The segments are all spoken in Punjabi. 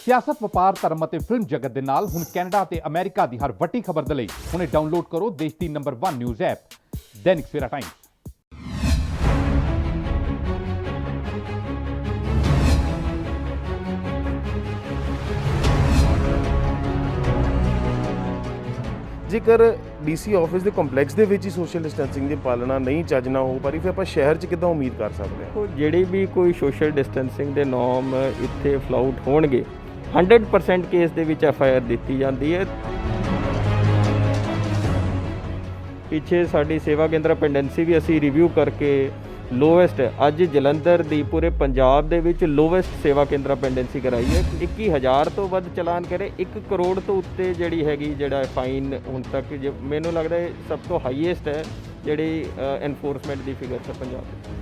ਸਿਆਸਤ, ਵਪਾਰ, ਧਰਮ ਅਤੇ ਫਿਲਮ ਜਗਤ ਦੇ ਨਾਲ ਹੁਣ ਕੈਨੇਡਾ ਅਤੇ ਅਮਰੀਕਾ ਦੀ ਹਰ ਵੱਡੀ ਖਬਰ ਦੇ ਲਈ ਹੁਣੇ ਡਾਊਨਲੋਡ ਕਰੋ ਦੇਸ਼ ਦੀ number 1 news app Dainik Savera Times. ਜੇਕਰ ਡੀਸੀ ਆਫਿਸ ਦੇ ਕੰਪਲੈਕਸ ਦੇ ਵਿੱਚ ਹੀ ਸੋਸ਼ਲ ਡਿਸਟੈਂਸਿੰਗ ਦੀ ਪਾਲਣਾ ਨਹੀਂ ਚੱਜ ਨਾਲ ਹੋ ਪਾ ਰਹੀ, ਫਿਰ ਆਪਾਂ ਸ਼ਹਿਰ 'ਚ ਕਿੱਦਾਂ ਉਮੀਦ ਕਰ ਸਕਦੇ ਹਾਂ? ਜਿਹੜੀ ਵੀ ਕੋਈ ਸੋਸ਼ਲ ਡਿਸਟੈਂਸਿੰਗ ਦੇ ਨੋਰਮ ਇੱਥੇ ਫਲਾਊਟ ਹੋਣਗੇ 100% ਕੇਸ ਦੇ ਵਿੱਚ FIR ਦਿੱਤੀ ਜਾਂਦੀ ਹੈ। ਪਿੱਛੇ ਸਾਡੀ ਸੇਵਾ ਕੇਂਦਰ ਪੈਂਡੈਂਸੀ ਵੀ ਅਸੀਂ ਰਿਵਿਊ ਕਰਕੇ ਲੋਵੈਸਟ ਅੱਜ ਜਲੰਧਰ ਦੀ ਪੂਰੇ ਪੰਜਾਬ ਦੇ ਵਿੱਚ ਲੋਵੈਸਟ ਸੇਵਾ ਕੇਂਦਰ ਪੈਂਡੈਂਸੀ ਕਰਾਈ ਹੈ। 21,000 ਤੋਂ ਵੱਧ ਚਲਾਨ ਕਰੇ, 1 ਕਰੋੜ ਤੋਂ ਉੱਤੇ ਜਿਹੜੀ ਹੈਗੀ ਜਿਹੜਾ ਫਾਈਨ ਹੁਣ ਤੱਕ ਮੈਨੂੰ ਲੱਗਦਾ ਹੈ ਸਭ ਤੋਂ ਹਾਈਐਸਟ ਹੈ ਜਿਹੜੀ ਐਨਫੋਰਸਮੈਂਟ ਦੀ ਫਿਗਰ ਹੈ ਪੰਜਾਬ ਦੀ।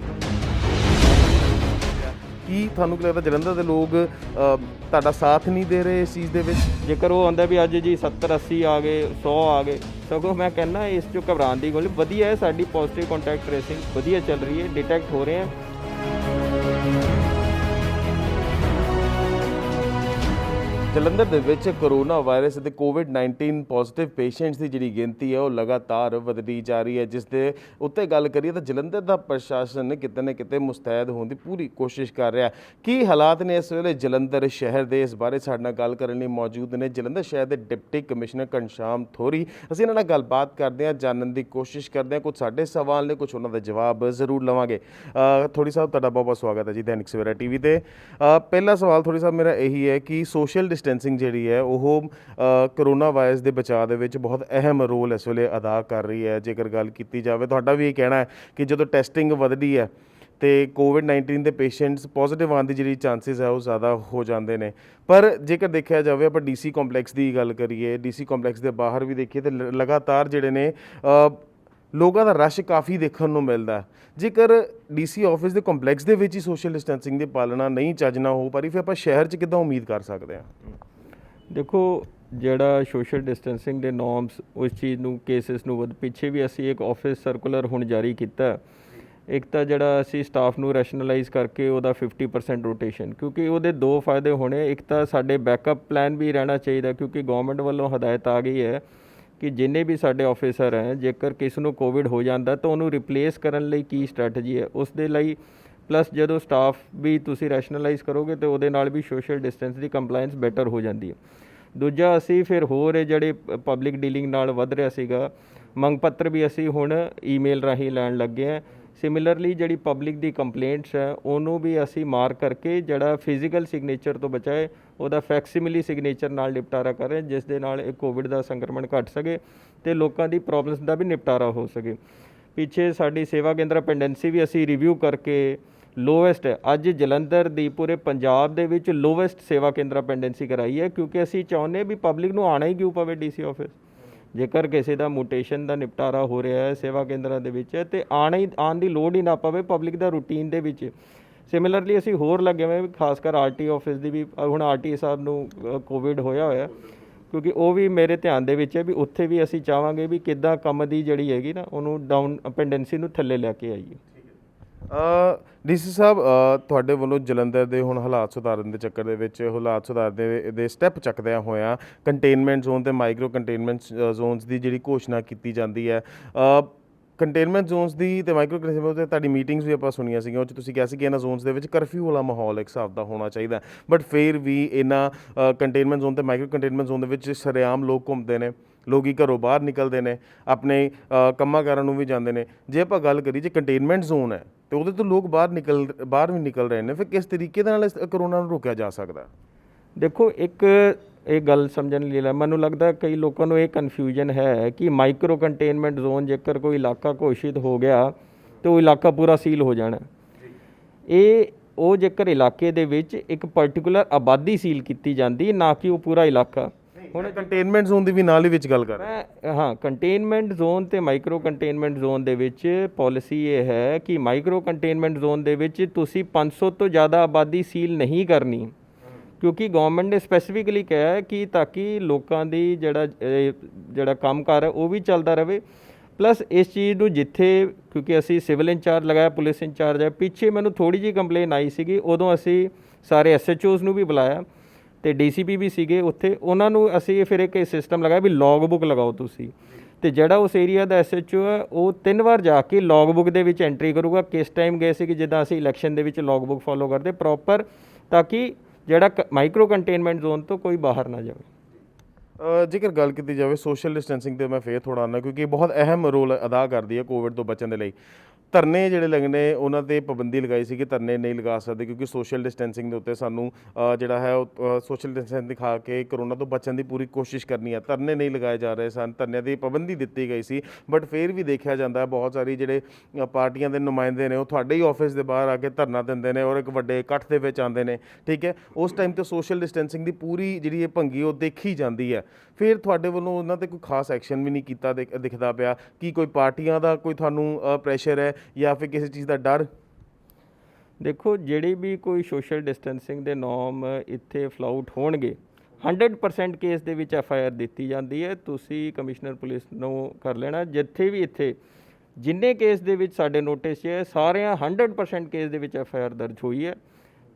ਕੀ ਤੁਹਾਨੂੰ ਕੀ ਲੱਗਦਾ ਜਲੰਧਰ ਦੇ ਲੋਕ ਤੁਹਾਡਾ ਸਾਥ ਨਹੀਂ ਦੇ ਰਹੇ ਇਸ ਚੀਜ਼ ਦੇ ਵਿੱਚ? ਜੇਕਰ ਉਹ ਆਉਂਦਾ ਵੀ ਅੱਜ ਜੀ 70-80 ਆ ਗਏ, 100 ਆ ਗਏ, ਸਗੋਂ ਮੈਂ ਕਹਿੰਦਾ ਇਸ 'ਚੋਂ ਘਬਰਾਉਣ ਦੀ ਗੱਲ ਵਧੀਆ ਹੈ। ਸਾਡੀ ਪੋਜ਼ਿਟਿਵ ਕੰਟੈਕਟ ਟ੍ਰੇਸਿੰਗ ਵਧੀਆ ਚੱਲ ਰਹੀ ਹੈ, ਡਿਟੈਕਟ ਹੋ ਰਹੇ ਹੈ। ਜਲੰਧਰ ਦੇ ਵਿੱਚ ਕਰੋਨਾ ਵਾਇਰਸ ਅਤੇ ਕੋਵਿਡ-19 ਪੋਜ਼ਿਟਿਵ ਪੇਸ਼ੈਂਟਸ ਦੀ ਜਿਹੜੀ ਗਿਣਤੀ ਹੈ ਉਹ ਲਗਾਤਾਰ ਵਧਦੀ ਜਾ ਰਹੀ ਹੈ, ਜਿਸ ਦੇ ਉੱਤੇ ਗੱਲ ਕਰੀਏ ਤਾਂ ਜਲੰਧਰ ਦਾ ਪ੍ਰਸ਼ਾਸਨ ਕਿਤੇ ਨਾ ਕਿਤੇ ਮੁਸਤੈਦ ਹੋਣ ਦੀ ਪੂਰੀ ਕੋਸ਼ਿਸ਼ ਕਰ ਰਿਹਾ। ਕੀ ਹਾਲਾਤ ਨੇ ਇਸ ਵੇਲੇ ਜਲੰਧਰ ਸ਼ਹਿਰ ਦੇ, ਇਸ ਬਾਰੇ ਸਾਡੇ ਨਾਲ ਗੱਲ ਕਰਨ ਲਈ ਮੌਜੂਦ ਨੇ ਜਲੰਧਰ ਸ਼ਹਿਰ ਦੇ ਡਿਪਟੀ ਕਮਿਸ਼ਨਰ ਘਨਸ਼ਾਮ ਥੋਰੀ। ਅਸੀਂ ਇਹਨਾਂ ਨਾਲ ਗੱਲਬਾਤ ਕਰਦੇ ਹਾਂ, ਜਾਣਨ ਦੀ ਕੋਸ਼ਿਸ਼ ਕਰਦੇ ਹਾਂ। ਕੁਝ ਸਾਡੇ ਸਵਾਲ ਨੇ, ਕੁਝ ਉਹਨਾਂ ਦਾ ਜਵਾਬ ਜ਼ਰੂਰ ਲਵਾਂਗੇ। ਥੋੜੀ ਸਾਹਿਬ, ਤੁਹਾਡਾ ਬਹੁਤ ਬਹੁਤ ਸਵਾਗਤ ਹੈ ਜੀ ਦੈਨਿਕ ਸਵੇਰਾ TV ਤੇ। ਪਹਿਲਾ ਸਵਾਲ ਥੋੜੀ ਸਾਹਿਬ ਮੇਰਾ ਇਹੀ ਹੈ ਕਿ ਸੋਸ਼ਲ ਡਿਸਟੈਂਸਿੰਗ ਜਿਹੜੀ ਹੈ ਉਹ ਕਰੋਨਾ ਵਾਇਰਸ ਦੇ ਬਚਾਅ ਦੇ ਵਿੱਚ ਬਹੁਤ ਅਹਿਮ ਰੋਲ ਇਸ ਵੇਲੇ ਅਦਾ ਕਰ ਰਹੀ ਹੈ। ਜੇਕਰ ਗੱਲ ਕੀਤੀ ਜਾਵੇ, ਤੁਹਾਡਾ ਵੀ ਇਹ ਕਹਿਣਾ ਹੈ ਕਿ ਜਦੋਂ ਟੈਸਟਿੰਗ ਵਧਦੀ ਹੈ ਤੇ ਕੋਵਿਡ-19 ਦੇ ਪੇਸ਼ੈਂਟਸ ਪੋਜ਼ਿਟਿਵ ਆਉਣ ਦੀ ਜਿਹੜੀ ਚਾਂਸਿਸ ਹੈ ਉਹ ਜ਼ਿਆਦਾ ਹੋ ਜਾਂਦੇ ਨੇ। ਪਰ ਜੇਕਰ ਦੇਖਿਆ ਜਾਵੇ, ਆਪਾਂ DC ਕੰਪਲੈਕਸ ਦੀ ਗੱਲ ਕਰੀਏ, DC ਕੰਪਲੈਕਸ ਦੇ ਬਾਹਰ ਵੀ ਦੇਖੀਏ ਤਾਂ ਲਗਾਤਾਰ ਜਿਹੜੇ ਨੇ ਲੋਕਾਂ ਦਾ ਰਸ਼ ਕਾਫੀ ਦੇਖਣ ਨੂੰ ਮਿਲਦਾ। ਜੇਕਰ DC ਆਫਿਸ ਦੇ ਕੰਪਲੈਕਸ ਦੇ ਵਿੱਚ ਹੀ ਸੋਸ਼ਲ ਡਿਸਟੈਂਸਿੰਗ ਦੀ ਪਾਲਣਾ ਨਹੀਂ ਚੱਜ ਨਾਲ ਹੋ ਪਾ ਰਹੀ, ਫਿਰ ਆਪਾਂ ਸ਼ਹਿਰ 'ਚ ਕਿੱਦਾਂ ਉਮੀਦ ਕਰ ਸਕਦੇ ਹਾਂ? ਦੇਖੋ, ਜਿਹੜਾ ਸੋਸ਼ਲ ਡਿਸਟੈਂਸਿੰਗ ਦੇ ਨੋਰਮਸ ਉਸ ਚੀਜ਼ ਨੂੰ ਕੇਸਿਸ ਨੂੰ ਪਿੱਛੇ ਵੀ ਅਸੀਂ ਇੱਕ ਆਫਿਸ ਸਰਕੂਲਰ ਹੁਣ ਜਾਰੀ ਕੀਤਾ। ਇੱਕ ਤਾਂ ਜਿਹੜਾ ਅਸੀਂ ਸਟਾਫ ਨੂੰ ਰੈਸ਼ਨਲਾਈਜ਼ ਕਰਕੇ ਉਹਦਾ 50% ਰੋਟੇਸ਼ਨ, ਕਿਉਂਕਿ ਉਹਦੇ ਦੋ ਫਾਇਦੇ ਹੋਣੇ। ਇੱਕ ਤਾਂ ਸਾਡੇ ਬੈਕਅਪ ਪਲਾਨ ਵੀ ਰਹਿਣਾ ਚਾਹੀਦਾ, ਕਿਉਂਕਿ ਗਵਰਨਮੈਂਟ ਵੱਲੋਂ ਹਦਾਇਤ ਆ ਗਈ ਹੈ ਕਿ ਜਿੰਨੇ ਵੀ ਸਾਡੇ ਆਫਿਸਰ ਹੈ ਜੇਕਰ ਕਿਸ ਨੂੰ ਕੋਵਿਡ ਹੋ ਜਾਂਦਾ ਤਾਂ ਉਹਨੂੰ ਰਿਪਲੇਸ ਕਰਨ ਲਈ ਕੀ ਸਟ੍ਰੈਟਜੀ ਹੈ ਉਸ ਦੇ ਲਈ। ਪਲੱਸ ਜਦੋਂ ਸਟਾਫ ਵੀ ਤੁਸੀਂ ਰੈਸ਼ਨਲਾਈਜ਼ ਕਰੋਗੇ ਤਾਂ ਉਹਦੇ ਨਾਲ ਵੀ ਸੋਸ਼ਲ ਡਿਸਟੈਂਸ ਦੀ ਕੰਪਲਾਇੰਸ ਬੈਟਰ ਹੋ ਜਾਂਦੀ ਹੈ। ਦੂਜਾ, ਅਸੀਂ ਫਿਰ ਹੋਰ ਜਿਹੜੇ ਪਬਲਿਕ ਡੀਲਿੰਗ ਨਾਲ ਵੱਧ ਰਿਹਾ ਸੀਗਾ, ਮੰਗ ਪੱਤਰ ਵੀ ਅਸੀਂ ਹੁਣ ਈਮੇਲ ਰਾਹੀਂ ਲੈਣ ਲੱਗੇ ਹਾਂ। ਸਿਮਿਲਰਲੀ ਜਿਹੜੀ ਪਬਲਿਕ ਦੀ ਕੰਪਲੇਂਟਸ ਹੈ ਉਹਨੂੰ ਵੀ ਅਸੀਂ ਮਾਰਕ ਕਰਕੇ ਜਿਹੜਾ ਫਿਜ਼ੀਕਲ ਸਿਗਨੇਚਰ ਤੋਂ ਬਚਾਏ ਉਹਦਾ ਫੈਕਸੀਮਿਲੀ ਸਿਗਨੇਚਰ ਨਾਲ ਨਿਪਟਾਰਾ ਕਰ ਰਹੇ, ਜਿਸ ਦੇ ਨਾਲ ਇਹ ਕੋਵਿਡ ਦਾ ਸੰਕਰਮਣ ਘੱਟ ਸਕੇ ਅਤੇ ਲੋਕਾਂ ਦੀ ਪ੍ਰੋਬਲਮਸ ਦਾ ਵੀ ਨਿਪਟਾਰਾ ਹੋ ਸਕੇ। ਪਿੱਛੇ ਸਾਡੀ ਸੇਵਾ ਕੇਂਦਰ ਪੈਂਡੈਂਸੀ ਵੀ ਅਸੀਂ ਰਿਵਿਊ ਕਰਕੇ ਲੋਵੈਸਟ ਅੱਜ ਜਲੰਧਰ ਦੀ ਪੂਰੇ ਪੰਜਾਬ ਦੇ ਵਿੱਚ ਲੋਵੈਸਟ ਸੇਵਾ ਕੇਂਦਰ ਪੈਂਡੈਂਸੀ ਕਰਾਈ ਹੈ, ਕਿਉਂਕਿ ਅਸੀਂ ਚਾਹੁੰਦੇ ਵੀ ਪਬਲਿਕ ਨੂੰ ਆਉਣਾ ਹੀ ਕਿਉਂ ਪਵੇ DC ਆਫਿਸ। ਜੇਕਰ ਕਿਸੇ ਦਾ ਮੁਟੇਸ਼ਨ ਦਾ ਨਿਪਟਾਰਾ ਹੋ ਰਿਹਾ ਹੈ ਸੇਵਾ ਕੇਂਦਰਾਂ ਦੇ ਵਿੱਚ ਤੇ ਆਉਣ ਦੀ ਲੋੜ ਹੀ ਨਾ ਪਵੇ ਪਬਲਿਕ ਦਾ ਰੂਟੀਨ ਦੇ ਵਿੱਚ। ਸਿਮਿਲਰਲੀ ਅਸੀਂ ਹੋਰ ਲੱਗੇ ਹੋਏ ਵੀ ਖਾਸ ਕਰ RTO ਆਫਿਸ ਦੀ ਵੀ ਹੁਣ RTO ਸਾਹਿਬ ਨੂੰ ਕੋਵਿਡ ਹੋਇਆ, ਕਿਉਂਕਿ ਉਹ ਵੀ ਮੇਰੇ ਧਿਆਨ ਦੇ ਵਿੱਚ ਹੈ ਵੀ ਉੱਥੇ ਵੀ ਅਸੀਂ ਚਾਹਾਂਗੇ ਵੀ ਕਿੱਦਾਂ ਕੰਮ ਦੀ ਜਿਹੜੀ ਹੈਗੀ ਨਾ ਉਹਨੂੰ ਡਾਊਨ ਪੈਂਡੈਂਸੀ ਨੂੰ ਥੱਲੇ ਲੈ ਕੇ ਆਈਏ। DC ਸਾਹਿਬ, ਤੁਹਾਡੇ ਵੱਲੋਂ ਜਲੰਧਰ ਦੇ ਹੁਣ ਹਾਲਾਤ ਸੁਧਾਰਨ ਦੇ ਚੱਕਰ ਦੇ ਵਿੱਚ ਹਾਲਾਤ ਸੁਧਾਰ ਦੇ ਸਟੈਪ ਚੱਕਦਿਆਂ ਹੋਇਆਂ ਕੰਟੇਨਮੈਂਟ ਜ਼ੋਨ ਅਤੇ ਮਾਈਕਰੋ ਕੰਟੇਨਮੈਂਟ ਜ਼ੋਨਸ ਦੀ ਜਿਹੜੀ ਘੋਸ਼ਣਾ ਕੀਤੀ ਜਾਂਦੀ ਹੈ। ਕੰਟੇਨਮੈਂਟ ਜ਼ੋਨਸ ਦੀ ਅਤੇ ਮਾਈਕਰੋ ਕੰਟੇਨਮੈਂਟ ਤੇ ਤੁਹਾਡੀ ਮੀਟਿੰਗਸ ਵੀ ਆਪਾਂ ਸੁਣੀਆਂ ਸੀਗੀਆਂ, ਉਹ 'ਚ ਤੁਸੀਂ ਕਿਹਾ ਸੀ ਕਿ ਇਹਨਾਂ ਜ਼ੋਨਸ ਦੇ ਵਿੱਚ ਕਰਫਿਊ ਵਾਲਾ ਮਾਹੌਲ ਇੱਕ ਹਿਸਾਬ ਦਾ ਹੋਣਾ ਚਾਹੀਦਾ। ਬਟ ਫਿਰ ਵੀ ਇਹਨਾਂ ਕੰਟੇਨਮੈਂਟ ਜ਼ੋਨ ਅਤੇ ਮਾਈਕਰੋ ਕੰਟੇਨਮੈਂਟ ਜ਼ੋਨ ਦੇ ਵਿੱਚ ਸਰੇਆਮ ਲੋਕ ਘੁੰਮਦੇ ਨੇ, ਲੋਕ ਘਰੋਂ ਬਾਹਰ ਨਿਕਲਦੇ ਨੇ, ਆਪਣੇ ਕੰਮਾਂ ਕਾਰਾਂ ਨੂੰ ਵੀ ਜਾਂਦੇ ਨੇ। ਜੇ ਆਪਾਂ ਗੱਲ ਕਰੀਏ ਜੇ ਕੰਟੇਨਮੈਂਟ ਜ਼ੋਨ ਹੈ ਅਤੇ ਉਹਦੇ ਤੋਂ ਲੋਕ ਬਾਹਰ ਵੀ ਨਿਕਲ ਰਹੇ ਨੇ, ਫਿਰ ਕਿਸ ਤਰੀਕੇ ਦੇ ਨਾਲ ਇਸ ਕਰੋਨਾ ਨੂੰ ਰੋਕਿਆ ਜਾ ਸਕਦਾ? ਦੇਖੋ, ਇੱਕ ਇਹ ਗੱਲ ਸਮਝਣ ਲਈ ਮੈਨੂੰ ਲੱਗਦਾ ਕਈ ਲੋਕਾਂ ਨੂੰ ਇਹ ਕਨਫਿਊਜ਼ਨ ਹੈ ਕਿ ਮਾਈਕਰੋ ਕੰਟੇਨਮੈਂਟ ਜ਼ੋਨ ਜੇਕਰ ਕੋਈ ਇਲਾਕਾ ਘੋਸ਼ਿਤ ਹੋ ਗਿਆ ਤਾਂ ਉਹ ਇਲਾਕਾ ਪੂਰਾ ਸੀਲ ਹੋ ਜਾਣਾ। ਉਹ ਜੇਕਰ ਇਲਾਕੇ ਦੇ ਵਿੱਚ ਇੱਕ ਪਰਟੀਕੂਲਰ ਆਬਾਦੀ ਸੀਲ ਕੀਤੀ ਜਾਂਦੀ, ਨਾ ਕਿ ਉਹ ਪੂਰਾ ਇਲਾਕਾ। ਹੁਣ ਕੰਟੇਨਮੈਂਟ ਜ਼ੋਨ ਦੀ ਵੀ ਨਾਲ ਹੀ ਵਿੱਚ ਗੱਲ ਕਰ ਮੈਂ ਹਾਂ, ਕੰਟੇਨਮੈਂਟ ਜ਼ੋਨ ਅਤੇ ਮਾਈਕਰੋ ਕੰਟੇਨਮੈਂਟ ਜ਼ੋਨ ਦੇ ਵਿੱਚ ਪੋਲਿਸੀ ਇਹ ਹੈ ਕਿ ਮਾਈਕਰੋ ਕੰਟੇਨਮੈਂਟ ਜ਼ੋਨ ਦੇ ਵਿੱਚ ਤੁਸੀਂ 500 ਤੋਂ ਜ਼ਿਆਦਾ ਆਬਾਦੀ ਸੀਲ ਨਹੀਂ ਕਰਨੀ, ਕਿਉਂਕਿ ਗਵਰਨਮੈਂਟ ਨੇ ਸਪੈਸੀਫਿਕਲੀ ਕਿਹਾ ਹੈ ਕਿ ਤਾਂ ਕਿ ਲੋਕਾਂ ਦੀ ਜਿਹੜਾ ਕੰਮਕਾਰ ਹੈ ਉਹ ਵੀ ਚੱਲਦਾ ਰਹੇ। ਪਲੱਸ ਇਸ ਚੀਜ਼ ਨੂੰ ਜਿੱਥੇ, ਕਿਉਂਕਿ ਅਸੀਂ ਸਿਵਲ ਇੰਚਾਰਜ ਲਗਾਇਆ, ਪੁਲਿਸ ਇੰਚਾਰਜ ਹੈ, ਪਿੱਛੇ ਮੈਨੂੰ ਥੋੜ੍ਹੀ ਜਿਹੀ ਕੰਪਲੇਨ ਆਈ ਸੀਗੀ, ਉਦੋਂ ਅਸੀਂ ਸਾਰੇ SHOs ਨੂੰ ਵੀ ਬੁਲਾਇਆ ਤੇ ਡੀਸੀਪੀ ਵੀ ਸੀਗੇ ਉੱਥੇ, ਉਹਨਾਂ ਨੂੰ ਅਸੀਂ ਫਿਰ ਇੱਕ ਸਿਸਟਮ ਲਗਾਇਆ ਵੀ ਲੌਗ ਬੁੱਕ ਲਗਾਓ ਤੁਸੀਂ, ਤੇ ਜਿਹੜਾ ਉਸ ਏਰੀਆ ਦਾ ਐਸਐਚਓ ਹੈ ਉਹ 3 ਵਾਰ ਜਾ ਕੇ ਲੌਗ ਬੁੱਕ ਦੇ ਵਿੱਚ ਐਂਟਰੀ ਕਰੂਗਾ ਕਿਸ ਟਾਈਮ ਗਏ ਸੀ, ਕਿ ਜਿੱਦਾਂ ਅਸੀਂ ਇਲੈਕਸ਼ਨ ਦੇ ਵਿੱਚ ਲੌਗ ਬੁੱਕ ਫੋਲੋ ਕਰਦੇ ਪ੍ਰੋਪਰ, ਤਾਂ ਕਿ ਜਿਹੜਾ ਮਾਈਕਰੋ ਕੰਟੇਨਮੈਂਟ ਜ਼ੋਨ ਤੋਂ ਕੋਈ ਬਾਹਰ ਨਾ ਜਾਵੇ। ਜੇਕਰ ਗੱਲ ਕੀਤੀ ਜਾਵੇ ਸੋਸ਼ਲ ਡਿਸਟੈਂਸਿੰਗ ਤੇ ਮੈਂ ਫੇਰ ਥੋੜਾ ਆਉਣਾ, ਕਿਉਂਕਿ ਇਹ ਬਹੁਤ ਅਹਿਮ ਰੋਲ ਅਦਾ ਕਰਦੀ ਹੈ ਕੋਵਿਡ ਤੋਂ ਬਚਣ ਦੇ ਲਈ। ਧਰਨੇ ਜਿਹੜੇ ਲੱਗਣੇ ਉਹਨਾਂ ਤੇ ਪਾਬੰਦੀ ਲਗਾਈ ਸੀ ਕਿ ਧਰਨੇ ਨਹੀਂ ਲਗਾ ਸਕਦੇ, ਕਿਉਂਕਿ ਸੋਸ਼ਲ ਡਿਸਟੈਂਸਿੰਗ ਦੇ ਉੱਤੇ ਸਾਨੂੰ ਜਿਹੜਾ ਹੈ ਉਹ ਸੋਸ਼ਲ ਡਿਸਟੈਂਸ ਦਿਖਾ ਕੇ ਕਰੋਨਾ ਤੋਂ ਬਚਣ ਦੀ ਪੂਰੀ ਕੋਸ਼ਿਸ਼ ਕਰਨੀ ਹੈ। ਧਰਨੇ ਨਹੀਂ ਲਗਾਏ ਜਾ ਰਹੇ ਸਨ, ਧਰਨਿਆਂ ਦੀ ਪਾਬੰਦੀ ਦਿੱਤੀ ਗਈ ਸੀ, ਬਟ ਫਿਰ ਵੀ ਦੇਖਿਆ ਜਾਂਦਾ ਹੈ ਬਹੁਤ ਸਾਰੀ ਜਿਹੜੇ ਪਾਰਟੀਆਂ ਦੇ ਨੁਮਾਇੰਦੇ ਨੇ ਉਹ ਤੁਹਾਡੇ ਹੀ ਆਫਿਸ ਦੇ ਬਾਹਰ ਆ ਕੇ ਧਰਨਾ ਦਿੰਦੇ ਨੇ ਔਰ ਇੱਕ ਵੱਡੇ ਇਕੱਠ ਦੇ ਵਿੱਚ ਆਉਂਦੇ ਨੇ, ਠੀਕ ਹੈ। ਉਸ ਟਾਈਮ ਤੇ ਸੋਸ਼ਲ ਡਿਸਟੈਂਸਿੰਗ ਦੀ ਪੂਰੀ ਜਿਹੜੀ ਇਹ ਭੰਗੀ ਉਹ ਦੇਖੀ ਜਾਂਦੀ ਹੈ, ਫਿਰ ਤੁਹਾਡੇ ਵੱਲੋਂ ਉਹਨਾਂ 'ਤੇ ਕੋਈ ਖਾਸ ਐਕਸ਼ਨ ਵੀ ਨਹੀਂ ਕੀਤਾ ਦਿਖਦਾ ਪਿਆ। ਕੀ ਕੋਈ ਪਾਰਟੀਆਂ ਦਾ ਕੋਈ ਤੁਹਾਨੂੰ ਪ੍ਰੈਸ਼ਰ ਹੈ ਜਾਂ ਫਿਰ ਕਿਸੇ ਚੀਜ਼ ਦਾ ਡਰ? ਦੇਖੋ, ਜਿਹੜੀ ਵੀ ਕੋਈ ਸੋਸ਼ਲ ਡਿਸਟੈਂਸਿੰਗ ਦੇ ਨੋਰਮ ਇੱਥੇ ਫਲਾਊਟ ਹੋਣਗੇ 100% ਕੇਸ ਦੇ ਵਿੱਚ ਐਫਆਈਆਰ ਦਿੱਤੀ ਜਾਂਦੀ ਹੈ। ਤੁਸੀਂ ਕਮਿਸ਼ਨਰ ਪੁਲਿਸ ਨੂੰ ਕਰ ਲੈਣਾ, ਜਿੱਥੇ ਵੀ ਇੱਥੇ ਜਿੰਨੇ ਕੇਸ ਦੇ ਵਿੱਚ ਸਾਡੇ ਨੋਟਿਸ 'ਚ ਹੈ ਸਾਰਿਆਂ 100% ਕੇਸ ਦੇ ਵਿੱਚ ਐਫਆਈਆਰ ਦਰਜ ਹੋਈ ਹੈ।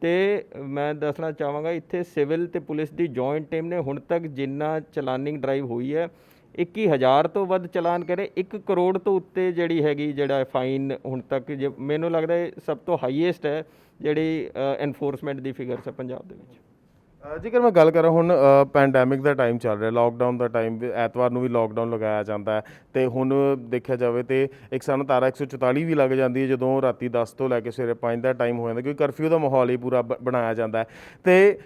ਤੇ ਮੈਂ ਦੱਸਣਾ ਚਾਹਾਂਗਾ ਇੱਥੇ ਸਿਵਲ ਤੇ ਪੁਲਿਸ ਦੀ ਜੁਆਇੰਟ ਟੀਮ ਨੇ ਹੁਣ ਤੱਕ ਜਿੰਨਾ ਚਲਾਨਿੰਗ ਡਰਾਈਵ ਹੋਈ ਹੈ 21,000 ਤੋਂ ਵੱਧ ਚਲਾਨ ਕਰੇ, 1 ਕਰੋੜ ਤੋਂ ਉੱਤੇ ਜਿਹੜੀ ਹੈਗੀ ਜਿਹੜਾ ਫਾਈਨ ਹੁਣ ਤੱਕ, ਜੇ ਮੈਨੂੰ ਲੱਗਦਾ ਇਹ ਸਭ ਤੋਂ ਹਾਈਐਸਟ ਹੈ ਜਿਹੜੀ ਐਨਫੋਰਸਮੈਂਟ ਦੀ ਫਿਗਰਸ ਹੈ ਪੰਜਾਬ ਦੇ ਵਿੱਚ। ਜੇਕਰ ਮੈਂ ਗੱਲ ਕਰਾਂ ਹੁਣ ਪੈਂਡੈਮਿਕ ਦਾ ਟਾਈਮ ਚੱਲ ਰਿਹਾ, ਲਾਕਡਾਊਨ ਦਾ ਟਾਈਮ, ਐਤਵਾਰ ਨੂੰ ਵੀ ਲਾਕਡਾਊਨ ਲਗਾਇਆ ਜਾਂਦਾ ਹੈ, ਤੇ ਹੁਣ ਦੇਖਿਆ ਜਾਵੇ ਤੇ ਇੱਕ ਸਾਨੂੰ ਤਾਰਾ 144 ਵੀ ਲੱਗ ਜਾਂਦੀ ਹੈ ਜਦੋਂ ਰਾਤੀ 10 ਤੋਂ ਲੈ ਕੇ ਸਵੇਰੇ 5 ਦਾ ਟਾਈਮ ਹੋ ਜਾਂਦਾ, ਕਿਉਂਕਿ ਕਰਫਿਊ ਦਾ ਮਾਹੌਲ ਹੀ ਪੂਰਾ ਬਣਾਇਆ ਜਾਂਦਾ ਹੈ। ਤੇ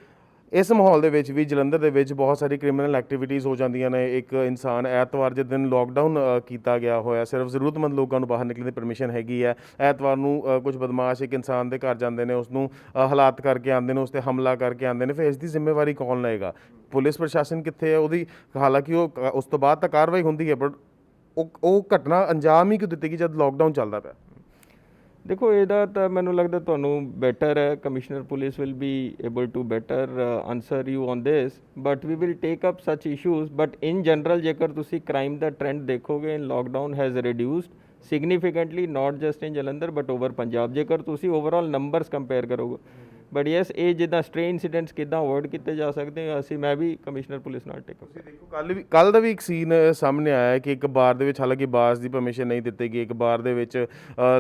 ਇਸ ਮਾਹੌਲ ਦੇ ਵਿੱਚ ਵੀ ਜਲੰਧਰ ਦੇ ਵਿੱਚ ਬਹੁਤ ਸਾਰੀ ਕ੍ਰਿਮੀਨਲ ਐਕਟੀਵਿਟੀਜ਼ ਹੋ ਜਾਂਦੀਆਂ ਨੇ। ਇੱਕ ਇਨਸਾਨ ਐਤਵਾਰ ਜਿਸ ਦਿਨ ਲਾਕਡਾਊਨ ਕੀਤਾ ਗਿਆ ਹੋਇਆ, ਸਿਰਫ ਜ਼ਰੂਰਤਮੰਦ ਲੋਕਾਂ ਨੂੰ ਬਾਹਰ ਨਿਕਲਣ ਦੀ ਪਰਮਿਸ਼ਨ ਹੈਗੀ ਹੈ, ਐਤਵਾਰ ਨੂੰ ਕੁਝ ਬਦਮਾਸ਼ ਇੱਕ ਇਨਸਾਨ ਦੇ ਘਰ ਜਾਂਦੇ ਨੇ, ਉਸ ਨੂੰ ਹਾਲਾਤ ਕਰਕੇ ਆਉਂਦੇ ਨੇ, ਉਸ 'ਤੇ ਹਮਲਾ ਕਰਕੇ ਆਉਂਦੇ ਨੇ। ਫਿਰ ਇਸ ਦੀ ਜ਼ਿੰਮੇਵਾਰੀ ਕੌਣ ਲਏਗਾ? ਪੁਲਿਸ ਪ੍ਰਸ਼ਾਸਨ ਕਿੱਥੇ ਹੈ ਉਹਦੀ? ਹਾਲਾਂਕਿ ਉਹ ਉਸ ਤੋਂ ਬਾਅਦ ਤਾਂ ਕਾਰਵਾਈ ਹੁੰਦੀ ਹੈ, ਬਟ ਉਹ ਘਟਨਾ ਅੰਜਾਮ ਹੀ ਕਿਉਂ ਦਿੱਤੀ ਗਈ ਜਦ ਲਾਕਡਾਊਨ ਚੱਲਦਾ ਪਿਆ? ਦੇਖੋ, ਇਹਦਾ ਤਾਂ ਮੈਨੂੰ ਲੱਗਦਾ ਤੁਹਾਨੂੰ ਬੈਟਰ ਹੈ, commissioner police will be able to better answer you on this, but we will take up such issues. But in general ਜੇਕਰ ਤੁਸੀਂ ਕ੍ਰਾਈਮ ਦਾ ਟ੍ਰੈਂਡ ਦੇਖੋਗੇ, in lockdown has reduced significantly, not just in Jalandhar but over Punjab, ਜੇਕਰ ਤੁਸੀਂ ਓਵਰਆਲ ਨੰਬਰਸ ਕੰਪੇਅਰ ਕਰੋਗੇ। ਬਟ ਯੈਸ, ਇਹ ਜਿੱਦਾਂ ਸਟ੍ਰੇ ਇਨਸੀਡੈਂਟਸ ਕਿੱਦਾਂ ਅਵੋਇਡ ਕੀਤੇ ਜਾ ਸਕਦੇ ਆ, ਮੈਂ ਵੀ ਕਮਿਸ਼ਨਰ ਪੁਲਿਸ ਨਾਲ ਟੇਕ ਅਪ। ਦੇਖੋ, ਕੱਲ ਦਾ ਵੀ ਇੱਕ ਸੀਨ ਸਾਹਮਣੇ ਆਇਆ ਕਿ ਇੱਕ ਬਾਰ ਦੇ ਵਿੱਚ, ਹਾਲਾਂਕਿ ਬਾਰਸ ਦੀ ਪਰਮਿਸ਼ਨ ਨਹੀਂ ਦਿੱਤੀ ਗਈ, ਇੱਕ ਬਾਰ ਦੇ ਵਿੱਚ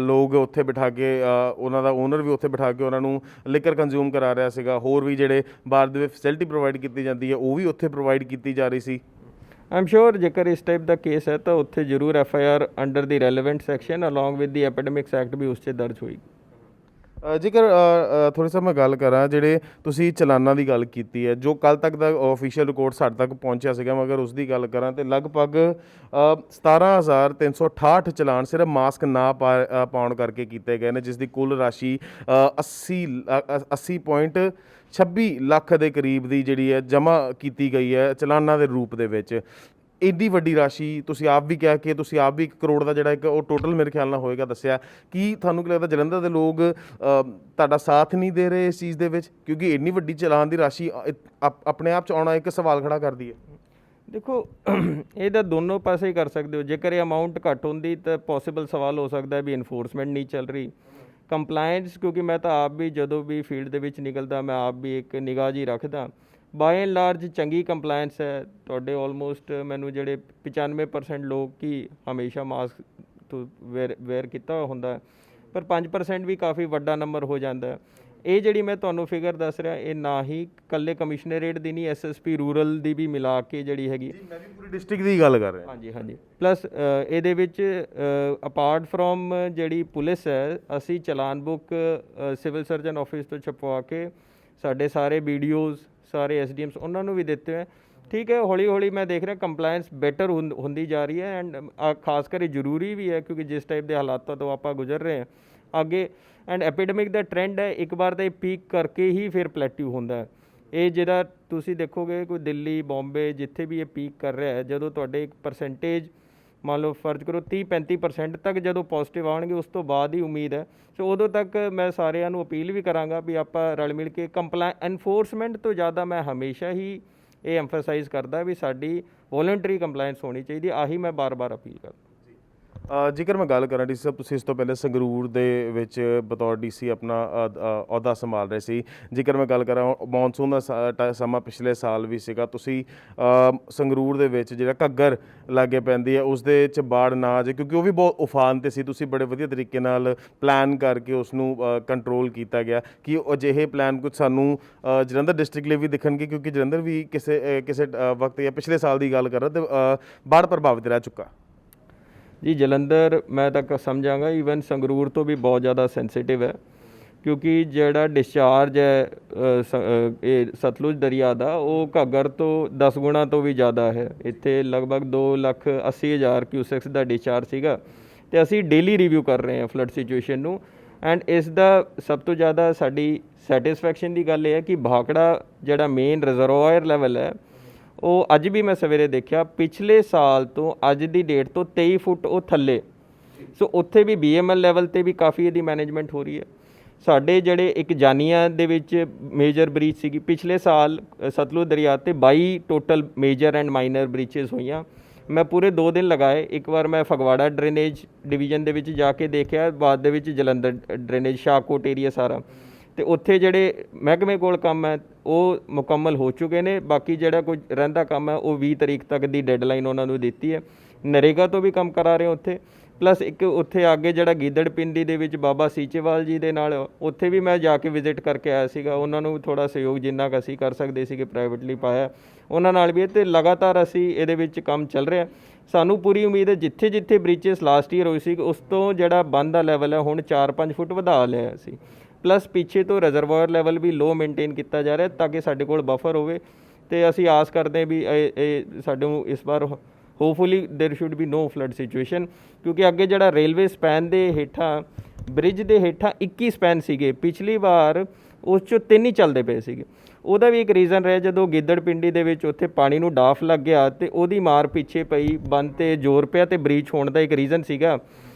ਲੋਕ ਉੱਥੇ ਬਿਠਾ ਕੇ, ਉਹਨਾਂ ਦਾ ਓਨਰ ਵੀ ਉੱਥੇ ਬਿਠਾ ਕੇ ਉਹਨਾਂ ਨੂੰ ਲਿਕਰ ਕੰਜ਼ਿਊਮ ਕਰਾ ਰਿਹਾ ਸੀਗਾ। ਹੋਰ ਵੀ ਜਿਹੜੇ ਬਾਰ ਦੇ ਵਿੱਚ ਫੈਸਿਲਿਟੀ ਪ੍ਰੋਵਾਈਡ ਕੀਤੀ ਜਾਂਦੀ ਹੈ ਉਹ ਵੀ ਉੱਥੇ ਪ੍ਰੋਵਾਈਡ ਕੀਤੀ ਜਾ ਰਹੀ ਸੀ। ਆਈ ਸ਼ੋਰ ਜੇਕਰ ਇਸ ਟਾਈਪ ਦਾ ਕੇਸ ਹੈ ਤਾਂ ਉੱਥੇ ਜ਼ਰੂਰ FIR under the relevant section along with the epidemics act ਵੀ ਉਸ 'ਚ ਦਰਜ ਹੋਈ। ਜੇਕਰ ਥੋੜ੍ਹੀ ਸਾ ਮੈਂ ਗੱਲ ਕਰਾਂ, ਜਿਹੜੇ ਤੁਸੀਂ ਚਲਾਨਾਂ ਦੀ ਗੱਲ ਕੀਤੀ ਹੈ, ਜੋ ਕੱਲ ਤੱਕ ਦਾ ਆਫੀਸ਼ੀਅਲ ਰਿਕਾਰਡ ਸਾਡੇ ਤੱਕ ਪਹੁੰਚਿਆ ਸੀਗਾ, ਮਗਰ ਉਸ ਦੀ ਗੱਲ ਕਰਾਂ ਤੇ ਲਗਭਗ 17,368 ਚਲਾਨ ਸਿਰਫ ਮਾਸਕ ਨਾ ਪਾਉਣ ਕਰਕੇ ਕੀਤੇ ਗਏ ਨੇ, ਜਿਸ ਦੀ ਕੁੱਲ ਰਾਸ਼ੀ 80.26 ਲੱਖ ਦੇ ਕਰੀਬ ਦੀ ਜਿਹੜੀ ਹੈ ਜਮ੍ਹਾਂ ਕੀਤੀ ਗਈ ਹੈ ਚਲਾਨਾਂ ਦੇ ਰੂਪ ਦੇ ਵਿੱਚ। ਐਡੀ ਵੱਡੀ ਰਾਸ਼ੀ ਤੁਸੀਂ ਆਪ ਵੀ ਕਿਹਾ ਕਿ ਤੁਸੀਂ ਆਪ ਵੀ 1 ਕਰੋੜ ਦਾ ਜਿਹੜਾ ਇੱਕ ਉਹ ਟੋਟਲ ਮੇਰੇ ਖਿਆਲ ਨਾਲ ਹੋਏਗਾ ਦੱਸਿਆ। ਕੀ ਤੁਹਾਨੂੰ ਕੀ ਲੱਗਦਾ ਜਲੰਧਰ ਦੇ ਲੋਕ ਤੁਹਾਡਾ ਸਾਥ ਨਹੀਂ ਦੇ ਰਹੇ ਇਸ ਚੀਜ਼ ਦੇ ਵਿੱਚ, ਕਿਉਂਕਿ ਇੰਨੀ ਵੱਡੀ ਚਲਾਨ ਦੀ ਰਾਸ਼ੀ ਆਪਣੇ ਆਪ 'ਚ ਆਉਣਾ ਇੱਕ ਸਵਾਲ ਖੜਾ ਕਰਦੀ ਹੈ? ਦੇਖੋ, ਇਹ ਤਾਂ ਦੋਨੋਂ ਪਾਸੇ ਹੀ ਕਰ ਸਕਦੇ ਹੋ। ਜੇਕਰ ਇਹ ਅਮਾਊਂਟ ਘੱਟ ਹੁੰਦੀ ਤਾਂ ਪੋਸੀਬਲ ਸਵਾਲ ਹੋ ਸਕਦਾ ਵੀ ਇਨਫੋਰਸਮੈਂਟ ਨਹੀਂ ਚੱਲ ਰਹੀ, ਕੰਪਲਾਇੰਸ, ਕਿਉਂਕਿ ਮੈਂ ਤਾਂ ਆਪ ਵੀ ਜਦੋਂ ਵੀ ਫੀਲਡ ਦੇ ਵਿੱਚ ਨਿਕਲਦਾ ਮੈਂ ਆਪ ਵੀ ਇੱਕ ਨਿਗਾਹ ਜੀ ਰੱਖਦਾ। ਬਾਏ ਐਂਡ ਲਾਰਜ ਚੰਗੀ ਕੰਪਲਾਇੰਸ ਹੈ ਤੁਹਾਡੇ, ਆਲਮੋਸਟ ਮੈਨੂੰ ਜਿਹੜੇ 95% ਲੋਕ ਹੀ ਹਮੇਸ਼ਾ ਮਾਸਕ ਤੋਂ ਵੇਅਰ ਕੀਤਾ ਹੋਇਆ ਹੁੰਦਾ, ਪਰ 5% ਵੀ ਕਾਫੀ ਵੱਡਾ ਨੰਬਰ ਹੋ ਜਾਂਦਾ। ਇਹ ਜਿਹੜੀ ਮੈਂ ਤੁਹਾਨੂੰ ਫਿਗਰ ਦੱਸ ਰਿਹਾ, ਇਹ ਨਾ ਹੀ ਇਕੱਲੇ ਕਮਿਸ਼ਨਰੇਟ ਦੀ ਨਹੀਂ, ਐਸਐਸਪੀ ਰੂਰਲ ਦੀ ਵੀ ਮਿਲਾ ਕੇ ਜਿਹੜੀ ਹੈਗੀ, ਮੈਂ ਵੀ ਪੂਰੀ ਡਿਸਟ੍ਰਿਕਟ ਦੀ ਗੱਲ ਕਰ ਰਿਹਾ। ਹਾਂਜੀ। ਪਲੱਸ ਇਹਦੇ ਵਿੱਚ ਅਪਾਰਟ ਫਰੋਮ ਜਿਹੜੀ ਪੁਲਿਸ ਹੈ, ਅਸੀਂ ਚਲਾਨ ਬੁੱਕ ਸਿਵਲ ਸਰਜਨ ਆਫਿਸ ਤੋਂ ਛਪਵਾ ਕੇ ਸਾਡੇ ਸਾਰੇ ਵੀਡੀਓਜ਼, ਸਾਰੇ ਐਸਡੀਐਮਸ ਉਹਨਾਂ ਨੂੰ ਵੀ ਦਿੱਤੇ ਹੋਏ। ਠੀਕ ਹੈ, ਹੌਲੀ ਹੌਲੀ ਮੈਂ ਦੇਖ ਰਿਹਾ ਕੰਪਲਾਇੰਸ ਬੈਟਰ ਹੁੰਦੀ ਜਾ ਰਹੀ ਹੈ, ਐਂਡ ਖਾਸ ਕਰ ਜ਼ਰੂਰੀ ਵੀ ਹੈ ਕਿਉਂਕਿ ਜਿਸ ਟਾਈਪ ਦੇ ਹਾਲਾਤਾਂ ਤੋਂ ਆਪਾਂ ਗੁਜ਼ਰ ਰਹੇ ਹਾਂ ਅੱਗੇ, ਐਂਡ ਐਪੀਡੈਮਿਕ ਦਾ ਟ੍ਰੈਂਡ ਹੈ, ਇੱਕ ਵਾਰ ਤਾਂ ਇਹ ਪੀਕ ਕਰਕੇ ਹੀ ਫਿਰ ਪਲੈਟਿਊ ਹੁੰਦਾ ਹੈ। ਇਹ ਜਿਹੜਾ ਤੁਸੀਂ ਦੇਖੋਗੇ ਕੋਈ ਦਿੱਲੀ, ਬੰਬੇ, ਜਿੱਥੇ ਵੀ ਇਹ ਪੀਕ ਕਰ ਰਿਹਾ ਹੈ, ਜਦੋਂ ਤੁਹਾਡੇ ਇੱਕ ਪਰਸੈਂਟੇਜ ਮੰਨ ਲਓ ਫਰਜ਼ ਕਰੋ 30-35% ਤੱਕ ਜਦੋਂ ਪੋਜ਼ਿਟਿਵ ਆਉਣਗੇ, ਉਸ ਤੋਂ ਬਾਅਦ ਹੀ ਉਮੀਦ ਹੈ। ਸੋ ਉਦੋਂ ਤੱਕ ਮੈਂ ਸਾਰਿਆਂ ਨੂੰ ਅਪੀਲ ਵੀ ਕਰਾਂਗਾ ਵੀ ਆਪਾਂ ਰਲ ਮਿਲ ਕੇ ਐਨਫੋਰਸਮੈਂਟ ਤੋਂ ਜ਼ਿਆਦਾ ਮੈਂ ਹਮੇਸ਼ਾ ਹੀ ਇਹ ਐਮਫਸਾਈਜ਼ ਕਰਦਾ ਵੀ ਸਾਡੀ ਵੋਲੰਟਰੀ ਕੰਪਲਾਇੰਸ ਹੋਣੀ ਚਾਹੀਦੀ। ਆਹੀ ਮੈਂ ਬਾਰ-ਬਾਰ ਅਪੀਲ ਕਰਦਾ। ਜੇਕਰ ਮੈਂ ਗੱਲ ਕਰਾਂ ਡੀਸੀ ਸਾਹਿਬ, ਤੁਸੀਂ ਇਸ ਤੋਂ ਪਹਿਲੇ ਸੰਗਰੂਰ ਦੇ ਵਿੱਚ ਬਤੌਰ ਡੀਸੀ ਆਪਣਾ ਅਹੁਦਾ ਸੰਭਾਲ ਰਹੇ ਸੀ। ਜੇਕਰ ਮੈਂ ਗੱਲ ਕਰਾਂ ਮੌਨਸੂਨ ਦਾ ਸਮਾਂ ਪਿਛਲੇ ਸਾਲ ਵੀ ਸੀਗਾ, ਤੁਸੀਂ ਸੰਗਰੂਰ ਦੇ ਵਿੱਚ ਜਿਹੜਾ ਘੱਗਰ ਲਾਗੇ ਪੈਂਦੀ ਹੈ ਉਸ ਦੇ 'ਚ ਬਾੜ ਨਾ ਆ ਜਾਏ, ਕਿਉਂਕਿ ਉਹ ਵੀ ਬਹੁਤ ਉਫਾਨ 'ਤੇ ਸੀ, ਤੁਸੀਂ ਬੜੇ ਵਧੀਆ ਤਰੀਕੇ ਨਾਲ ਪਲਾਨ ਕਰਕੇ ਉਸ ਨੂੰ ਕੰਟਰੋਲ ਕੀਤਾ ਗਿਆ। ਕਿ ਅਜਿਹੇ ਪਲਾਨ ਕੁਝ ਸਾਨੂੰ ਜਲੰਧਰ ਡਿਸਟ੍ਰਿਕਟ ਲਈ ਵੀ ਦਿਖਣਗੇ, ਕਿਉਂਕਿ ਜਲੰਧਰ ਵੀ ਕਿਸੇ ਵਕਤ ਜਾਂ ਪਿਛਲੇ ਸਾਲ ਦੀ ਗੱਲ ਕਰਾਂ ਤਾਂ ਬਾੜ ਪ੍ਰਭਾਵਿਤ ਰਹਿ ਚੁੱਕਾ। ਜੀ ਜਲੰਧਰ ਮੈਂ ਤਾਂ ਸਮਝਾਂਗਾ ਈਵਨ ਸੰਗਰੂਰ ਤੋਂ ਵੀ ਬਹੁਤ ਜ਼ਿਆਦਾ ਸੈਂਸਿਟਿਵ ਹੈ, ਕਿਉਂਕਿ ਜਿਹੜਾ ਡਿਸਚਾਰਜ ਹੈ ਇਹ ਸਤਲੁਜ ਦਰਿਆ ਦਾ ਉਹ ਘੱਗਰ ਤੋਂ 10 ਗੁਣਾ ਤੋਂ ਵੀ ਜ਼ਿਆਦਾ ਹੈ। ਇੱਥੇ ਲਗਭਗ 2,80,000 ਕਿਊਸੈਕਸ ਦਾ ਡਿਸਚਾਰਜ ਸੀਗਾ ਅਤੇ ਅਸੀਂ ਡੇਲੀ ਰਿਵਿਊ ਕਰ ਰਹੇ ਹਾਂ ਫਲੱਡ ਸਿਚੁਏਸ਼ਨ ਨੂੰ। ਐਂਡ ਇਸ ਦਾ ਸਭ ਤੋਂ ਜ਼ਿਆਦਾ ਸਾਡੀ ਸੈਟਿਸਫੈਕਸ਼ਨ ਦੀ ਗੱਲ ਇਹ ਹੈ ਕਿ ਭਾਖੜਾ ਜਿਹੜਾ ਮੇਨ ਰਿਜ਼ਰਵਾਇਰ ਲੈਵਲ ਹੈ ਉਹ ਅੱਜ ਵੀ ਮੈਂ ਸਵੇਰੇ ਦੇਖਿਆ ਪਿਛਲੇ ਸਾਲ ਤੋਂ ਅੱਜ ਦੀ ਡੇਟ ਤੋਂ 23 ਫੁੱਟ ਉਹ ਥੱਲੇ। ਸੋ ਉੱਥੇ ਵੀ BML ਲੈਵਲ 'ਤੇ ਵੀ ਕਾਫੀ ਇਹਦੀ ਮੈਨੇਜਮੈਂਟ ਹੋ ਰਹੀ ਹੈ। ਸਾਡੇ ਜਿਹੜੇ ਇੱਕ ਜਾਨੀਆਂ ਦੇ ਵਿੱਚ ਮੇਜਰ ਬ੍ਰੀਚ ਸੀਗੀ ਪਿਛਲੇ ਸਾਲ ਸਤਲੁਜ ਦਰਿਆ 'ਤੇ 22 ਟੋਟਲ ਮੇਜਰ ਐਂਡ ਮਾਈਨਰ ਬ੍ਰੀਚਿਸ ਹੋਈਆਂ। ਮੈਂ ਪੂਰੇ 2 ਦਿਨ ਲਗਾਏ। ਇੱਕ ਵਾਰ ਮੈਂ ਫਗਵਾੜਾ ਡਰੇਨੇਜ ਡਿਵੀਜ਼ਨ ਦੇ ਵਿੱਚ ਜਾ ਕੇ ਦੇਖਿਆ, ਬਾਅਦ ਦੇ ਵਿੱਚ ਜਲੰਧਰ ਡਰੇਨੇਜ ਸ਼ਾਹਕੋਟ ਏਰੀਆ ਸਾਰਾ, ਅਤੇ ਉੱਥੇ ਜਿਹੜੇ ਮਹਿਕਮੇ ਕੋਲ ਕੰਮ ਹੈ ਉਹ ਮੁਕੰਮਲ ਹੋ ਚੁੱਕੇ ਨੇ। ਬਾਕੀ ਜਿਹੜਾ ਕੁਝ ਰਹਿੰਦਾ ਕੰਮ ਹੈ ਉਹ 20 ਤਰੀਕ ਤੱਕ ਦੀ ਡੈਡਲਾਈਨ ਉਹਨਾਂ ਨੂੰ ਦਿੱਤੀ ਹੈ। ਨਰੇਗਾ ਤੋਂ ਵੀ ਕੰਮ ਕਰਾ ਰਹੇ ਉੱਥੇ, ਪਲੱਸ ਇੱਕ ਉੱਥੇ ਅੱਗੇ ਜਿਹੜਾ ਗਿੱਦੜ ਪਿੰਡੀ ਦੇ ਵਿੱਚ ਬਾਬਾ ਸੀਚੇਵਾਲ ਜੀ ਦੇ ਨਾਲ ਉੱਥੇ ਵੀ ਮੈਂ ਜਾ ਕੇ ਵਿਜ਼ਿਟ ਕਰਕੇ ਆਇਆ ਸੀਗਾ। ਉਹਨਾਂ ਨੂੰ ਥੋੜ੍ਹਾ ਸਹਿਯੋਗ ਜਿੰਨਾ ਕੁ ਅਸੀਂ ਕਰ ਸਕਦੇ ਸੀਗੇ ਪ੍ਰਾਈਵੇਟਲੀ ਪਾਇਆ ਉਹਨਾਂ ਨਾਲ ਵੀ, ਅਤੇ ਲਗਾਤਾਰ ਅਸੀਂ ਇਹਦੇ ਵਿੱਚ ਕੰਮ ਚੱਲ ਰਿਹਾ। ਸਾਨੂੰ ਪੂਰੀ ਉਮੀਦ ਹੈ ਜਿੱਥੇ ਜਿੱਥੇ ਬ੍ਰੀਚਿਸ ਲਾਸਟ ਈਅਰ ਹੋਈ ਸੀ ਉਸ ਤੋਂ ਜਿਹੜਾ ਬੰਦ ਦਾ ਲੈਵਲ ਹੈ ਹੁਣ 4-5 ਫੁੱਟ ਵਧਾ ਲਿਆ ਅਸੀਂ। ਪਲੱਸ ਪਿੱਛੇ ਤੋਂ ਰਿਜ਼ਰਵਾਇਰ ਲੈਵਲ ਵੀ ਲੋ ਮੇਨਟੇਨ ਕੀਤਾ ਜਾ ਰਿਹਾ ਤਾਂ ਕਿ ਸਾਡੇ ਕੋਲ ਬਫਰ ਹੋਵੇ, ਅਤੇ ਅਸੀਂ ਆਸ ਕਰਦੇ ਵੀ ਇਹ ਸਾਨੂੰ ਇਸ ਵਾਰ hopefully there should be no flood situation. ਕਿਉਂਕਿ ਅੱਗੇ ਜਿਹੜਾ ਰੇਲਵੇ ਸਪੈਨ ਦੇ ਹੇਠਾਂ ਬ੍ਰਿਜ ਦੇ ਹੇਠਾਂ 21 ਸਪੈਨ ਸੀਗੇ, ਪਿਛਲੀ ਵਾਰ ਉਸ 'ਚੋਂ 3 ਹੀ ਚੱਲਦੇ ਪਏ ਸੀਗੇ। ਉਹਦਾ ਵੀ ਇੱਕ ਰੀਜ਼ਨ ਰਿਹਾ, ਜਦੋਂ ਗਿੱਦੜ ਪਿੰਡੀ ਦੇ ਵਿੱਚ ਉੱਥੇ ਪਾਣੀ ਨੂੰ ਡਾਫ ਲੱਗ ਗਿਆ ਅਤੇ ਉਹਦੀ ਮਾਰ ਪਿੱਛੇ ਪਈ, ਬੰਦ 'ਤੇ ਜ਼ੋਰ ਪਿਆ ਅਤੇ ਬ੍ਰੀਚ ਹੋਣ ਦਾ ਇੱਕ ਰੀਜ਼ਨ ਸੀਗਾ।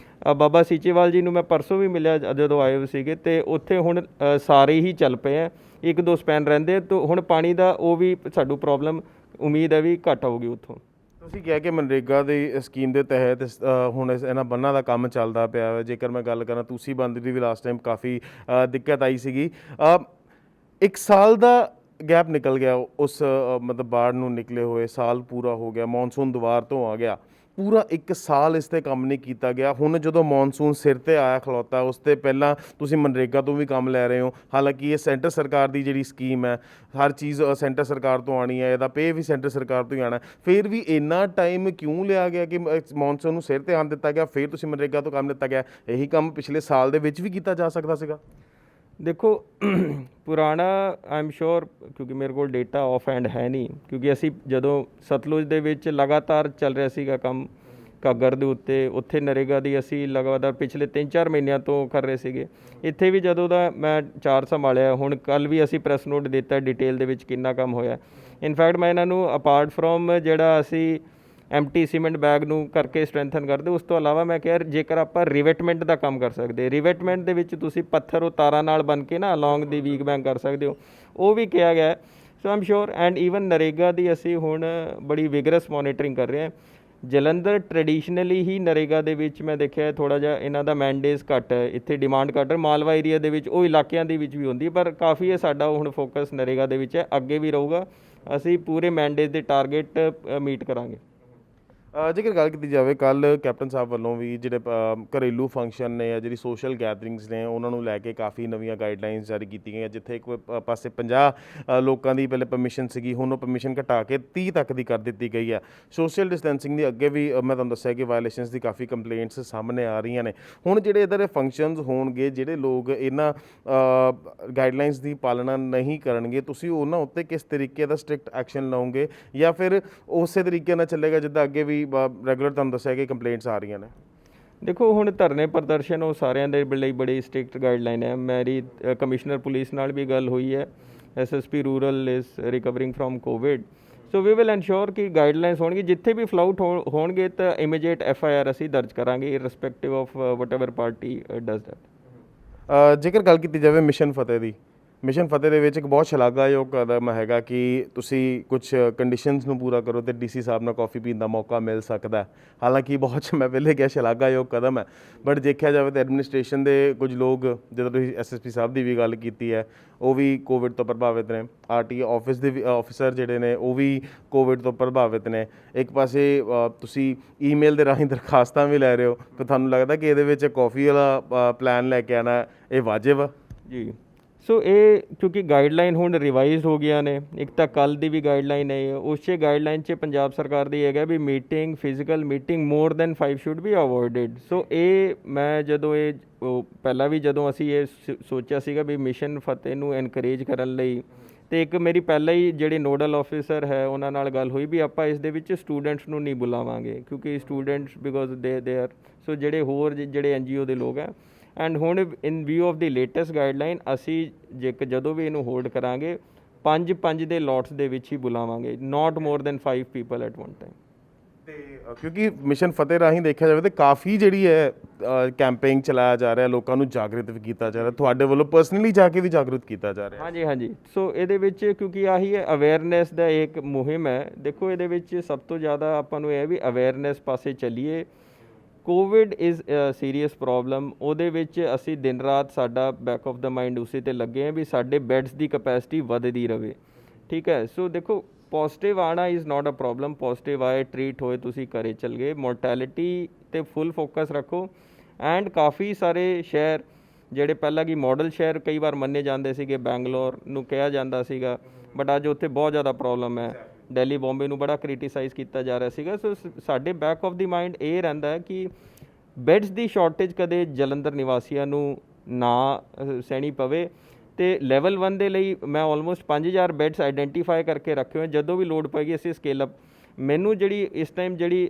ਬਾਬਾ ਸੀਚੇਵਾਲ ਜੀ ਨੂੰ ਮੈਂ ਪਰਸੋਂ ਵੀ ਮਿਲਿਆ ਜਦੋਂ ਆਏ ਹੋਏ ਸੀਗੇ, ਅਤੇ ਉੱਥੇ ਹੁਣ ਸਾਰੇ ਹੀ ਚੱਲ ਪਏ ਹੈ, 1-2 ਸਪੈਨ ਰਹਿੰਦੇ ਤਾਂ ਹੁਣ ਪਾਣੀ ਦਾ ਉਹ ਵੀ ਸਾਨੂੰ ਪ੍ਰੋਬਲਮ ਉਮੀਦ ਹੈ ਵੀ ਘੱਟ ਆਊਗੀ ਉੱਥੋਂ। ਤੁਸੀਂ ਕਿਹਾ ਕਿ ਮਨਰੇਗਾ ਦੀ ਸਕੀਮ ਦੇ ਤਹਿਤ ਹੁਣ ਇਹਨਾਂ ਬੰਨਾਂ ਦਾ ਕੰਮ ਚੱਲਦਾ ਪਿਆ ਹੈ। ਜੇਕਰ ਮੈਂ ਗੱਲ ਕਰਾਂ ਤੁਸੀਂ ਬੰਦ ਦੀ ਵੀ ਲਾਸਟ ਟਾਈਮ ਕਾਫੀ ਦਿੱਕਤ ਆਈ ਸੀਗੀ। 1 ਸਾਲ ਦਾ ਗੈਪ ਨਿਕਲ ਗਿਆ ਉਸ ਮਤਲਬ ਬਾੜ ਨੂੰ ਨਿਕਲੇ ਹੋਏ, ਸਾਲ ਪੂਰਾ ਹੋ ਗਿਆ, ਮੌਨਸੂਨ ਦੁਬਾਰ ਤੋਂ ਆ ਗਿਆ, ਪੂਰਾ 1 ਸਾਲ ਇਸ 'ਤੇ ਕੰਮ ਨਹੀਂ ਕੀਤਾ ਗਿਆ। ਹੁਣ ਜਦੋਂ ਮੌਨਸੂਨ ਸਿਰ 'ਤੇ ਆਇਆ ਖਲੋਤਾ, ਉਸ ਤੋਂ ਪਹਿਲਾਂ ਤੁਸੀਂ ਮਨਰੇਗਾ ਤੋਂ ਵੀ ਕੰਮ ਲੈ ਰਹੇ ਹੋ। ਹਾਲਾਂਕਿ ਇਹ ਸੈਂਟਰ ਸਰਕਾਰ ਦੀ ਜਿਹੜੀ ਸਕੀਮ ਹੈ, ਹਰ ਚੀਜ਼ ਸੈਂਟਰ ਸਰਕਾਰ ਤੋਂ ਆਉਣੀ ਹੈ, ਇਹਦਾ ਪੇ ਵੀ ਸੈਂਟਰ ਸਰਕਾਰ ਤੋਂ ਹੀ ਆਉਣਾ, ਫਿਰ ਵੀ ਇੰਨਾ ਟਾਈਮ ਕਿਉਂ ਲਿਆ ਗਿਆ ਕਿ ਮੌਨਸੂਨ ਨੂੰ ਸਿਰ 'ਤੇ ਆਉਣ ਦਿੱਤਾ ਗਿਆ, ਫਿਰ ਤੁਸੀਂ ਮਨਰੇਗਾ ਤੋਂ ਕੰਮ ਲਿੱਤਾ ਗਿਆ? ਇਹੀ ਕੰਮ ਪਿਛਲੇ ਸਾਲ ਦੇ ਵਿੱਚ ਵੀ ਕੀਤਾ ਜਾ ਸਕਦਾ ਸੀਗਾ। ਦੇਖੋ ਪੁਰਾਣਾ ਆਈ ਐਮ ਸ਼ੋਰ, ਕਿਉਂਕਿ ਮੇਰੇ ਕੋਲ ਡੇਟਾ ਆਫ ਹੈਂਡ ਹੈ ਨਹੀਂ, ਕਿਉਂਕਿ ਅਸੀਂ ਜਦੋਂ ਸਤਲੁਜ ਦੇ ਵਿੱਚ ਲਗਾਤਾਰ ਚੱਲ ਰਿਹਾ ਸੀਗਾ ਕੰਮ ਘੱਗਰ ਦੇ ਉੱਤੇ, ਉੱਥੇ ਨਰੇਗਾ ਦੀ ਅਸੀਂ ਲਗਾਤਾਰ ਪਿਛਲੇ 3-4 ਮਹੀਨਿਆਂ ਤੋਂ ਕਰ ਰਹੇ ਸੀਗੇ। ਇੱਥੇ ਵੀ ਜਦੋਂ ਦਾ ਮੈਂ ਚਾਰਜ ਸੰਭਾਲਿਆ, ਹੁਣ ਕੱਲ੍ਹ ਵੀ ਅਸੀਂ ਪ੍ਰੈਸ ਨੋਟ ਦਿੱਤਾ ਡਿਟੇਲ ਦੇ ਵਿੱਚ ਕਿੰਨਾ ਕੰਮ ਹੋਇਆ। ਇਨਫੈਕਟ ਮੈਂ ਇਹਨਾਂ ਨੂੰ ਅਪਾਰਟ ਫਰੋਮ ਜਿਹੜਾ ਅਸੀਂ ਐਮਟੀ ਸੀਮੈਂਟ ਬੈਗ ਨੂੰ ਕਰਕੇ ਸਟਰੈਂਥਨ ਕਰਦੇ, ਉਸ ਤੋਂ ਇਲਾਵਾ ਮੈਂ ਕਿਹਾ ਜੇਕਰ ਆਪਾਂ ਰਿਵੇਟਮੈਂਟ ਦਾ ਕੰਮ ਕਰ ਸਕਦੇ, ਰਿਵੇਟਮੈਂਟ ਦੇ ਵਿੱਚ ਤੁਸੀਂ ਪੱਥਰ ਉਹ ਤਾਰਾਂ ਨਾਲ ਬਣ ਕੇ ਨਾ ਅਲੋਂਗ ਦੀ ਵੀਕ ਬੈਂਕ ਕਰ ਸਕਦੇ ਹੋ, ਉਹ ਵੀ ਕਿਹਾ ਗਿਆ। So I am sure and even NREGA ਦੀ ਅਸੀਂ ਹੁਣ ਬੜੀ ਵਿਗਰਸ ਮੋਨੀਟਰਿੰਗ ਕਰ ਰਹੇ ਹਾਂ। ਜਲੰਧਰ ਟ੍ਰੈਡੀਸ਼ਨਲੀ ਹੀ ਨਰੇਗਾ ਦੇ ਵਿੱਚ ਮੈਂ ਦੇਖਿਆ ਥੋੜ੍ਹਾ ਜਿਹਾ ਇਹਨਾਂ ਦਾ ਮੈਂਡੇਜ਼ ਘੱਟ ਹੈ, ਇੱਥੇ ਡਿਮਾਂਡ ਘੱਟ ਹੈ। ਮਾਲਵਾ ਏਰੀਆ ਦੇ ਵਿੱਚ ਉਹ ਇਲਾਕਿਆਂ ਦੇ ਵਿੱਚ ਵੀ ਹੁੰਦੀ ਹੈ, ਪਰ ਕਾਫੀ ਹੈ ਸਾਡਾ ਹੁਣ ਫੋਕਸ ਨਰੇਗਾ ਦੇ ਵਿੱਚ ਹੈ, ਅੱਗੇ ਵੀ ਰਹੂਗਾ। ਅਸੀਂ ਪੂਰੇ ਮੈਂਡੇਜ਼ ਦੇ ਟਾਰਗੇਟ ਮੀਟ ਕਰਾਂਗੇ। ਜੇਕਰ ਗੱਲ ਕੀਤੀ ਜਾਵੇ, ਕੱਲ੍ਹ ਕੈਪਟਨ ਸਾਹਿਬ ਵੱਲੋਂ ਵੀ ਜਿਹੜੇ ਘਰੇਲੂ ਫੰਕਸ਼ਨ ਨੇ ਜਾਂ ਜਿਹੜੀ ਸੋਸ਼ਲ ਗੈਦਰਿੰਗਸ ਨੇ ਉਹਨਾਂ ਨੂੰ ਲੈ ਕੇ ਕਾਫੀ ਨਵੀਆਂ ਗਾਈਡਲਾਈਨਸ ਜਾਰੀ ਕੀਤੀਆਂ ਗਈਆਂ। ਜਿੱਥੇ ਇੱਕ ਪਾਸੇ 50 ਲੋਕਾਂ ਦੀ ਪਹਿਲੇ ਪਰਮਿਸ਼ਨ ਸੀਗੀ, ਹੁਣ ਉਹ ਪਰਮਿਸ਼ਨ ਘਟਾ ਕੇ 30 ਤੱਕ ਦੀ ਕਰ ਦਿੱਤੀ ਗਈ ਹੈ। ਸੋਸ਼ਲ ਡਿਸਟੈਂਸਿੰਗ ਦੀ ਅੱਗੇ ਵੀ ਮੈਂ ਤੁਹਾਨੂੰ ਦੱਸਿਆ ਕਿ ਵਾਇਲੇਸ਼ਨਸ ਦੀ ਕਾਫੀ ਕੰਪਲੇਂਟਸ ਸਾਹਮਣੇ ਆ ਰਹੀਆਂ ਨੇ। ਹੁਣ ਜਿਹੜੇ ਇੱਧਰ ਫੰਕਸ਼ਨਸ ਹੋਣਗੇ, ਜਿਹੜੇ ਲੋਕ ਇਹਨਾਂ ਗਾਈਡਲਾਈਨਸ ਦੀ ਪਾਲਣਾ ਨਹੀਂ ਕਰਨਗੇ, ਤੁਸੀਂ ਉਹਨਾਂ ਉੱਤੇ ਕਿਸ ਤਰੀਕੇ ਦਾ ਸਟ੍ਰਿਕਟ ਐਕਸ਼ਨ ਲਓਗੇ ਜਾਂ ਫਿਰ ਉਸੇ ਤਰੀਕੇ ਨਾਲ ਚੱਲੇਗਾ ਜਿੱਦਾਂ ਅੱਗੇ ਵੀ ਰੈਗੂਲਰ ਤੁਹਾਨੂੰ ਦੱਸਿਆ ਕਿ ਕੰਪਲੇਂਟਸ ਆ ਰਹੀਆਂ ਨੇ? ਦੇਖੋ ਹੁਣ ਧਰਨੇ ਪ੍ਰਦਰਸ਼ਨ ਉਹ ਸਾਰਿਆਂ ਦੇ ਲਈ ਬੜੀ ਸਟ੍ਰਿਕਟ ਗਾਈਡਲਾਈਨ ਹੈ। ਮੇਰੀ ਕਮਿਸ਼ਨਰ ਪੁਲਿਸ ਨਾਲ ਵੀ ਗੱਲ ਹੋਈ ਹੈ, SSP rural is recovering from Covid, so we will ensure ਕਿ ਗਾਈਡਲਾਈਨਸ ਹੋਣਗੇ। ਜਿੱਥੇ ਵੀ ਫਲਾਊਟ ਹੋਣਗੇ ਤਾਂ ਇਮੀਡੀਏਟ FIR ਅਸੀਂ ਦਰਜ ਕਰਾਂਗੇ irrespective of what ever party does that. ਜੇਕਰ ਗੱਲ ਕੀਤੀ ਜਾਵੇ ਮਿਸ਼ਨ ਫਤਿਹ ਦੀ, ਮਿਸ਼ਨ ਫਤਿਹ ਦੇ ਵਿੱਚ ਇੱਕ ਬਹੁਤ ਸ਼ਲਾਘਾਯੋਗ ਕਦਮ ਹੈਗਾ ਕਿ ਤੁਸੀਂ ਕੁਝ ਕੰਡੀਸ਼ਨਸ ਨੂੰ ਪੂਰਾ ਕਰੋ ਤੇ ਡੀਸੀ ਸਾਹਿਬ ਨਾਲ ਕਾਫੀ ਪੀਣ ਦਾ ਮੌਕਾ ਮਿਲ ਸਕਦਾ ਹੈ। ਹਾਲਾਂਕਿ ਬਹੁਤ ਮੈਂ ਪਹਿਲੇ ਕਿਹਾ ਸ਼ਲਾਘਾਯੋਗ ਕਦਮ ਹੈ, ਬਟ ਦੇਖਿਆ ਜਾਵੇ ਤਾਂ ਐਡਮਿਨਿਸਟ੍ਰੇਸ਼ਨ ਦੇ ਕੁਝ ਲੋਕ, ਜਦੋਂ ਤੁਸੀਂ ਐਸਐਸਪੀ ਸਾਹਿਬ ਦੀ ਵੀ ਗੱਲ ਕੀਤੀ ਹੈ, ਉਹ ਵੀ ਕੋਵਿਡ ਤੋਂ ਪ੍ਰਭਾਵਿਤ ਨੇ। ਆਰਟੀ ਆਫਿਸ ਦੇ ਵੀ ਆਫਿਸਰ ਜਿਹੜੇ ਨੇ ਉਹ ਵੀ ਕੋਵਿਡ ਤੋਂ ਪ੍ਰਭਾਵਿਤ ਨੇ। ਇੱਕ ਪਾਸੇ ਤੁਸੀਂ ਈਮੇਲ ਦੇ ਰਾਹੀਂ ਦਰਖਾਸਤਾਂ ਵੀ ਲੈ ਰਹੇ ਹੋ, ਤਾਂ ਤੁਹਾਨੂੰ ਲੱਗਦਾ ਕਿ ਇਹਦੇ ਵਿੱਚ ਕੌਫੀ ਵਾਲਾ ਪਲਾਨ ਲੈ ਕੇ ਆਉਣਾ ਇਹ ਵਾਜਿਬ ਆ? ਜੀ, ਸੋ ਇਹ ਕਿਉਂਕਿ ਗਾਈਡਲਾਈਨ ਹੁਣ ਰਿਵਾਈਜ਼ ਹੋ ਗਈਆਂ ਨੇ, ਇੱਕ ਤਾਂ ਕੱਲ੍ਹ ਦੀ ਵੀ ਗਾਈਡਲਾਈਨ ਹੈ, ਉਸ 'ਚ ਗਾਈਡਲਾਈਨ 'ਚ ਪੰਜਾਬ ਸਰਕਾਰ ਦੀ ਹੈਗਾ ਵੀ meeting, physical meeting more than 5 should be avoided. So ਇਹ ਮੈਂ ਜਦੋਂ ਪਹਿਲਾਂ ਵੀ ਜਦੋਂ ਅਸੀਂ ਇਹ ਸੋਚਿਆ ਸੀਗਾ ਵੀ ਮਿਸ਼ਨ ਫਤਿਹ ਨੂੰ ਐਨਕਰੇਜ ਕਰਨ ਲਈ, ਤੇ ਇੱਕ ਮੇਰੀ ਪਹਿਲਾਂ ਹੀ ਜਿਹੜੇ ਨੋਡਲ ਆਫਿਸਰ ਹੈ ਉਹਨਾਂ ਨਾਲ ਗੱਲ ਹੋਈ ਵੀ ਆਪਾਂ ਇਸ ਦੇ ਵਿੱਚ ਸਟੂਡੈਂਟਸ ਨੂੰ ਨਹੀਂ ਬੁਲਾਵਾਂਗੇ, ਕਿਉਂਕਿ students because they are so ਜਿਹੜੇ ਹੋਰ ਜਿਹੜੇ NGO ਦੇ ਲੋਕ ਹੈ। ਐਂਡ ਹੁਣ in view of the latest guideline ਅਸੀਂ ਜਦੋਂ ਵੀ ਇਹਨੂੰ ਹੋਲਡ ਕਰਾਂਗੇ 5 ਦੇ ਲੋਟਸ ਦੇ ਵਿੱਚ ਹੀ ਬੁਲਾਵਾਂਗੇ, not more than 5 people at one time. ਤੇ ਕਿਉਂਕਿ ਮਿਸ਼ਨ ਫਤਿਹ ਰਾਹੀਂ ਦੇਖਿਆ ਜਾਵੇ ਤਾਂ ਕਾਫੀ ਜਿਹੜੀ ਹੈ ਕੈਂਪੇਨ ਚਲਾਇਆ ਜਾ ਰਿਹਾ, ਲੋਕਾਂ ਨੂੰ ਜਾਗਰਿਤ ਵੀ ਕੀਤਾ ਜਾ ਰਿਹਾ, ਤੁਹਾਡੇ ਵੱਲੋਂ ਪਰਸਨਲੀ ਜਾ ਕੇ ਵੀ ਜਾਗਰੂਕ ਕੀਤਾ ਜਾ ਰਿਹਾ। ਹਾਂਜੀ, ਸੋ ਇਹਦੇ ਵਿੱਚ ਕਿਉਂਕਿ ਆਹੀ ਹੈ ਅਵੇਅਰਨੈਸ ਦਾ ਇੱਕ ਮੁਹਿੰਮ ਹੈ। ਦੇਖੋ ਇਹਦੇ ਵਿੱਚ ਸਭ ਤੋਂ ਜ਼ਿਆਦਾ ਆਪਾਂ ਨੂੰ ਇਹ ਵੀ ਅਵੇਅਰਨੈਸ ਪਾਸੇ ਚੱਲੀਏ। ਕੋਵਿਡ ਇਜ਼ ਸੀਰੀਅਸ ਪ੍ਰੋਬਲਮ, ਉਹਦੇ ਵਿੱਚ ਅਸੀਂ ਦਿਨ ਰਾਤ ਸਾਡਾ ਬੈਕ ਆਫ ਦਾ ਮਾਈਂਡ ਉਸੇ 'ਤੇ ਲੱਗੇ ਹਾਂ ਵੀ ਸਾਡੇ ਬੈੱਡਸ ਦੀ ਕਪੈਸਿਟੀ ਵੱਧਦੀ ਰਹੇ, ਠੀਕ ਹੈ। ਸੋ ਦੇਖੋ ਪੋਜ਼ਿਟਿਵ ਆਉਣਾ is not a problem, positive ਆਏ, ਟਰੀਟ ਹੋਏ, ਤੁਸੀਂ ਘਰੇ ਚਲ ਗਏ, ਮੋਰਟੈਲਿਟੀ 'ਤੇ ਫੁੱਲ ਫੋਕਸ ਰੱਖੋ। ਐਂਡ ਕਾਫੀ ਸਾਰੇ ਸ਼ਹਿਰ ਜਿਹੜੇ ਪਹਿਲਾਂ ਕਿ ਮਾਡਲ ਸ਼ਹਿਰ ਕਈ ਵਾਰ ਮੰਨੇ ਜਾਂਦੇ ਸੀਗੇ, ਬੈਂਗਲੌਰ ਨੂੰ ਕਿਹਾ ਜਾਂਦਾ ਸੀਗਾ, ਬਟ ਅੱਜ ਉੱਥੇ ਬਹੁਤ ਜ਼ਿਆਦਾ ਪ੍ਰੋਬਲਮ ਹੈ। ਦਿੱਲੀ, ਬੰਬੇ ਨੂੰ ਬੜਾ ਕ੍ਰਿਟੀਸਾਈਜ਼ ਕੀਤਾ ਜਾ ਰਿਹਾ ਸੀਗਾ। ਸੋ ਸਾਡੇ ਬੈਕ ਆਫ ਦੀ ਮਾਈਂਡ ਇਹ ਰਹਿੰਦਾ ਹੈ ਕਿ ਬੈੱਡਸ ਦੀ ਸ਼ਾਰਟੇਜ ਕਦੇ ਜਲੰਧਰ ਨਿਵਾਸੀਆਂ ਨੂੰ ਨਾ ਸਹਿਣੀ ਪਵੇ। ਤੇ ਲੈਵਲ 1 ਦੇ ਲਈ ਮੈਂ ਆਲਮੋਸਟ 5000 ਬੈੱਡਸ ਆਈਡੈਂਟੀਫਾਈ ਕਰਕੇ ਰੱਖੇ ਹੋਏ, ਜਦੋਂ ਵੀ ਲੋਡ ਪਏਗੀ ਅਸੀਂ ਸਕੇਲ ਅਪ। ਮੈਨੂੰ ਜਿਹੜੀ ਇਸ ਟਾਈਮ ਜਿਹੜੀ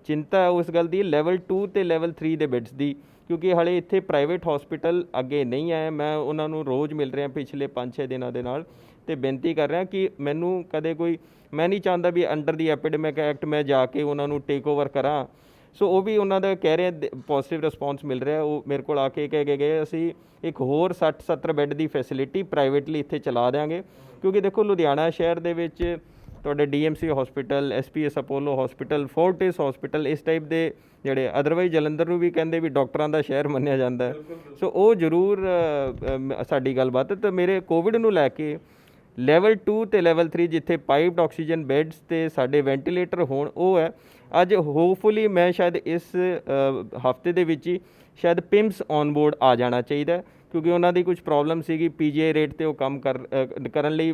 ਚਿੰਤਾ ਹੈ ਉਸ ਗੱਲ ਦੀ ਲੈਵਲ 2 ਤੇ ਲੈਵਲ 3 ਦੇ ਬੈੱਡਸ ਦੀ, ਕਿਉਂਕਿ ਹਾਲੇ ਇੱਥੇ ਪ੍ਰਾਈਵੇਟ ਹਸਪੀਟਲ ਅੱਗੇ ਨਹੀਂ ਆਏ। ਮੈਂ ਉਹਨਾਂ ਨੂੰ ਰੋਜ਼ ਮਿਲ ਰਿਹਾ ਪਿਛਲੇ 5-6 ਦਿਨਾਂ ਦੇ ਨਾਲ, ਤੇ ਬੇਨਤੀ ਕਰ ਰਿਹਾ ਕਿ ਮੈਨੂੰ ਕਦੇ ਕੋਈ, ਮੈਂ ਨਹੀਂ ਚਾਹੁੰਦਾ ਵੀ ਅੰਡਰ ਦੀ ਐਪੀਡੈਮਿਕ ਐਕਟ ਮੈਂ ਜਾ ਕੇ ਉਹਨਾਂ ਨੂੰ ਟੇਕ ਓਵਰ ਕਰਾਂ। ਸੋ ਉਹ ਵੀ ਉਹਨਾਂ ਦਾ ਕਹਿ ਰਹੇ ਪੋਜ਼ਿਟਿਵ ਰਿਸਪੌਂਸ ਮਿਲ ਰਿਹਾ। ਉਹ ਮੇਰੇ ਕੋਲ ਆ ਕੇ ਕਹਿ ਕੇ ਗਏ ਅਸੀਂ ਇੱਕ ਹੋਰ 60-70 ਬੈੱਡ ਦੀ ਫੈਸਿਲਿਟੀ ਪ੍ਰਾਈਵੇਟਲੀ ਇੱਥੇ ਚਲਾ ਦਿਆਂਗੇ, ਕਿਉਂਕਿ ਦੇਖੋ ਲੁਧਿਆਣਾ ਸ਼ਹਿਰ ਦੇ ਵਿੱਚ ਤੁਹਾਡੇ DMC hospital, SPS Apollo hospital, Fortis hospital, ਇਸ ਟਾਈਪ ਦੇ ਜਿਹੜੇ ਅਦਰਵਾਈਜ਼ ਜਲੰਧਰ ਨੂੰ ਵੀ ਕਹਿੰਦੇ ਵੀ ਡਾਕਟਰਾਂ ਦਾ ਸ਼ਹਿਰ ਮੰਨਿਆ ਜਾਂਦਾ ਹੈ। ਸੋ ਉਹ ਜ਼ਰੂਰ ਸਾਡੀ ਗੱਲਬਾਤ। ਤਾਂ ਮੇਰੇ ਕੋਵਿਡ ਨੂੰ ਲੈ ਕੇ ਲੈਵਲ 2 ਤੇ ਲੈਵਲ 3 ਜਿੱਥੇ ਪਾਈਪਡ ਆਕਸੀਜਨ ਬੈੱਡਸ ਤੇ ਸਾਡੇ ਵੈਂਟੀਲੇਟਰ ਹੋਣ, ਉਹ ਹੈ। ਅੱਜ ਹੋਪਫੁਲੀ ਮੈਂ ਸ਼ਾਇਦ ਇਸ ਹਫਤੇ ਦੇ ਵਿੱਚ ਹੀ ਸ਼ਾਇਦ PIMS ਔਨ ਬੋਰਡ ਆ ਜਾਣਾ ਚਾਹੀਦਾ, ਕਿਉਂਕਿ ਉਹਨਾਂ ਦੀ ਕੁਝ ਪ੍ਰੋਬਲਮ ਸੀਗੀ, PGI ਰੇਟ 'ਤੇ ਉਹ ਕੰਮ ਕਰਨ ਲਈ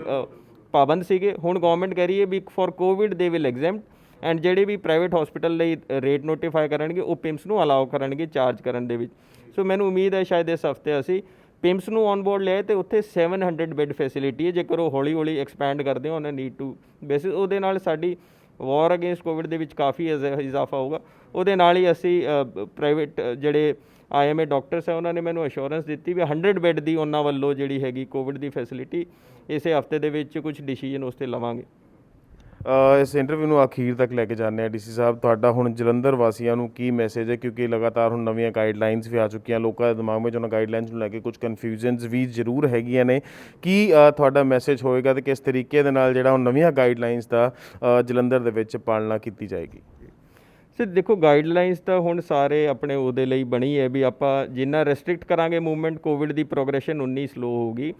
ਪਾਬੰਦ ਸੀਗੇ। ਹੁਣ ਗਵਰਨਮੈਂਟ ਕਹਿ ਰਹੀ ਹੈ ਵੀ for Covid they will exempt, and ਜਿਹੜੇ ਵੀ ਪ੍ਰਾਈਵੇਟ ਹਸਪੀਟਲ ਲਈ ਰੇਟ ਨੋਟੀਫਾਈ ਕਰਨਗੇ ਉਹ PIMS ਨੂੰ ਅਲਾਓ ਕਰਨਗੇ ਚਾਰਜ ਕਰਨ ਦੇ ਵਿੱਚ। ਸੋ ਮੈਨੂੰ ਉਮੀਦ ਹੈ ਸ਼ਾਇਦ ਇਸ ਹਫਤੇ ਅਸੀਂ PIMS ਨੂੰ ਔਨ ਬੋਰਡ ਲਿਆਏ, ਅਤੇ ਉੱਥੇ 700 ਬੈੱਡ ਫੈਸਿਲਿਟੀ ਹੈ। ਜੇਕਰ ਉਹ ਹੌਲੀ ਹੌਲੀ ਐਕਸਪੈਂਡ ਕਰਦੇ ਹੋ ਨੀਡ ਟੂ ਬੇਸਿਸ, ਉਹਦੇ ਨਾਲ ਸਾਡੀ ਵਾਰ ਅਗੇਂਸਟ ਕੋਵਿਡ ਦੇ ਵਿੱਚ ਕਾਫੀ ਇਜ਼ਾਫਾ ਹੋਊਗਾ। ਉਹਦੇ ਨਾਲ ਹੀ ਅਸੀਂ ਪ੍ਰਾਈਵੇਟ ਜਿਹੜੇ IMA ਡਾਕਟਰਸ ਹੈ ਉਹਨਾਂ ਨੇ ਮੈਨੂੰ ਅਸ਼ੋਰੈਂਸ ਦਿੱਤੀ ਵੀ 100 ਬੈੱਡ ਦੀ ਉਹਨਾਂ ਵੱਲੋਂ ਜਿਹੜੀ ਹੈਗੀ ਕੋਵਿਡ ਦੀ ਫੈਸਿਲਿਟੀ ਇਸੇ ਹਫਤੇ ਦੇ ਵਿੱਚ ਕੁਝ ਡਿਸੀਜਨ ਉਸ 'ਤੇ ਲਵਾਂਗੇ। ਇਸ ਇੰਟਰਵਿਊ ਨੂੰ ਅਖੀਰ ਤੱਕ ਲੈ ਕੇ ਜਾਂਦੇ ਹਾਂ। DC ਸਾਹਿਬ, ਤੁਹਾਡਾ ਹੁਣ ਜਲੰਧਰ ਵਾਸੀਆਂ ਨੂੰ ਕੀ ਮੈਸੇਜ ਹੈ, ਕਿਉਂਕਿ ਲਗਾਤਾਰ ਹੁਣ ਨਵੀਆਂ ਗਾਈਡਲਾਈਨਸ ਵੀ ਆ ਚੁੱਕੀਆਂ, ਲੋਕਾਂ ਦੇ ਦਿਮਾਗ ਵਿੱਚ ਉਹਨਾਂ ਗਾਈਡਲਾਈਨਸ ਨੂੰ ਲੈ ਕੇ ਕੁਝ ਕਨਫਿਊਜ਼ਨਸ ਵੀ ਜ਼ਰੂਰ ਹੈਗੀਆਂ ਨੇ। ਕੀ ਤੁਹਾਡਾ ਮੈਸੇਜ ਹੋਏਗਾ ਤੇ ਕਿਸ ਤਰੀਕੇ ਦੇ ਨਾਲ ਜਿਹੜਾ ਹੁਣ ਨਵੀਆਂ ਗਾਈਡਲਾਈਨਸ ਦਾ ਜਲੰਧਰ ਦੇ ਵਿੱਚ ਪਾਲਣਾ ਕੀਤੀ ਜਾਏਗੀ? ਸਰ ਦੇਖੋ ਗਾਈਡਲਾਈਨਸ ਤਾਂ ਹੁਣ ਸਾਰੇ ਆਪਣੇ ਉਹਦੇ ਲਈ ਬਣੀ ਹੈ ਵੀ ਆਪਾਂ ਜਿੰਨਾ ਰੈਸਟ੍ਰਿਕਟ ਕਰਾਂਗੇ ਮੂਵਮੈਂਟ, ਕੋਵਿਡ ਦੀ ਪ੍ਰੋਗਰੈਸ਼ਨ ਉਨੀ ਸਲੋ ਹੋਊਗੀ।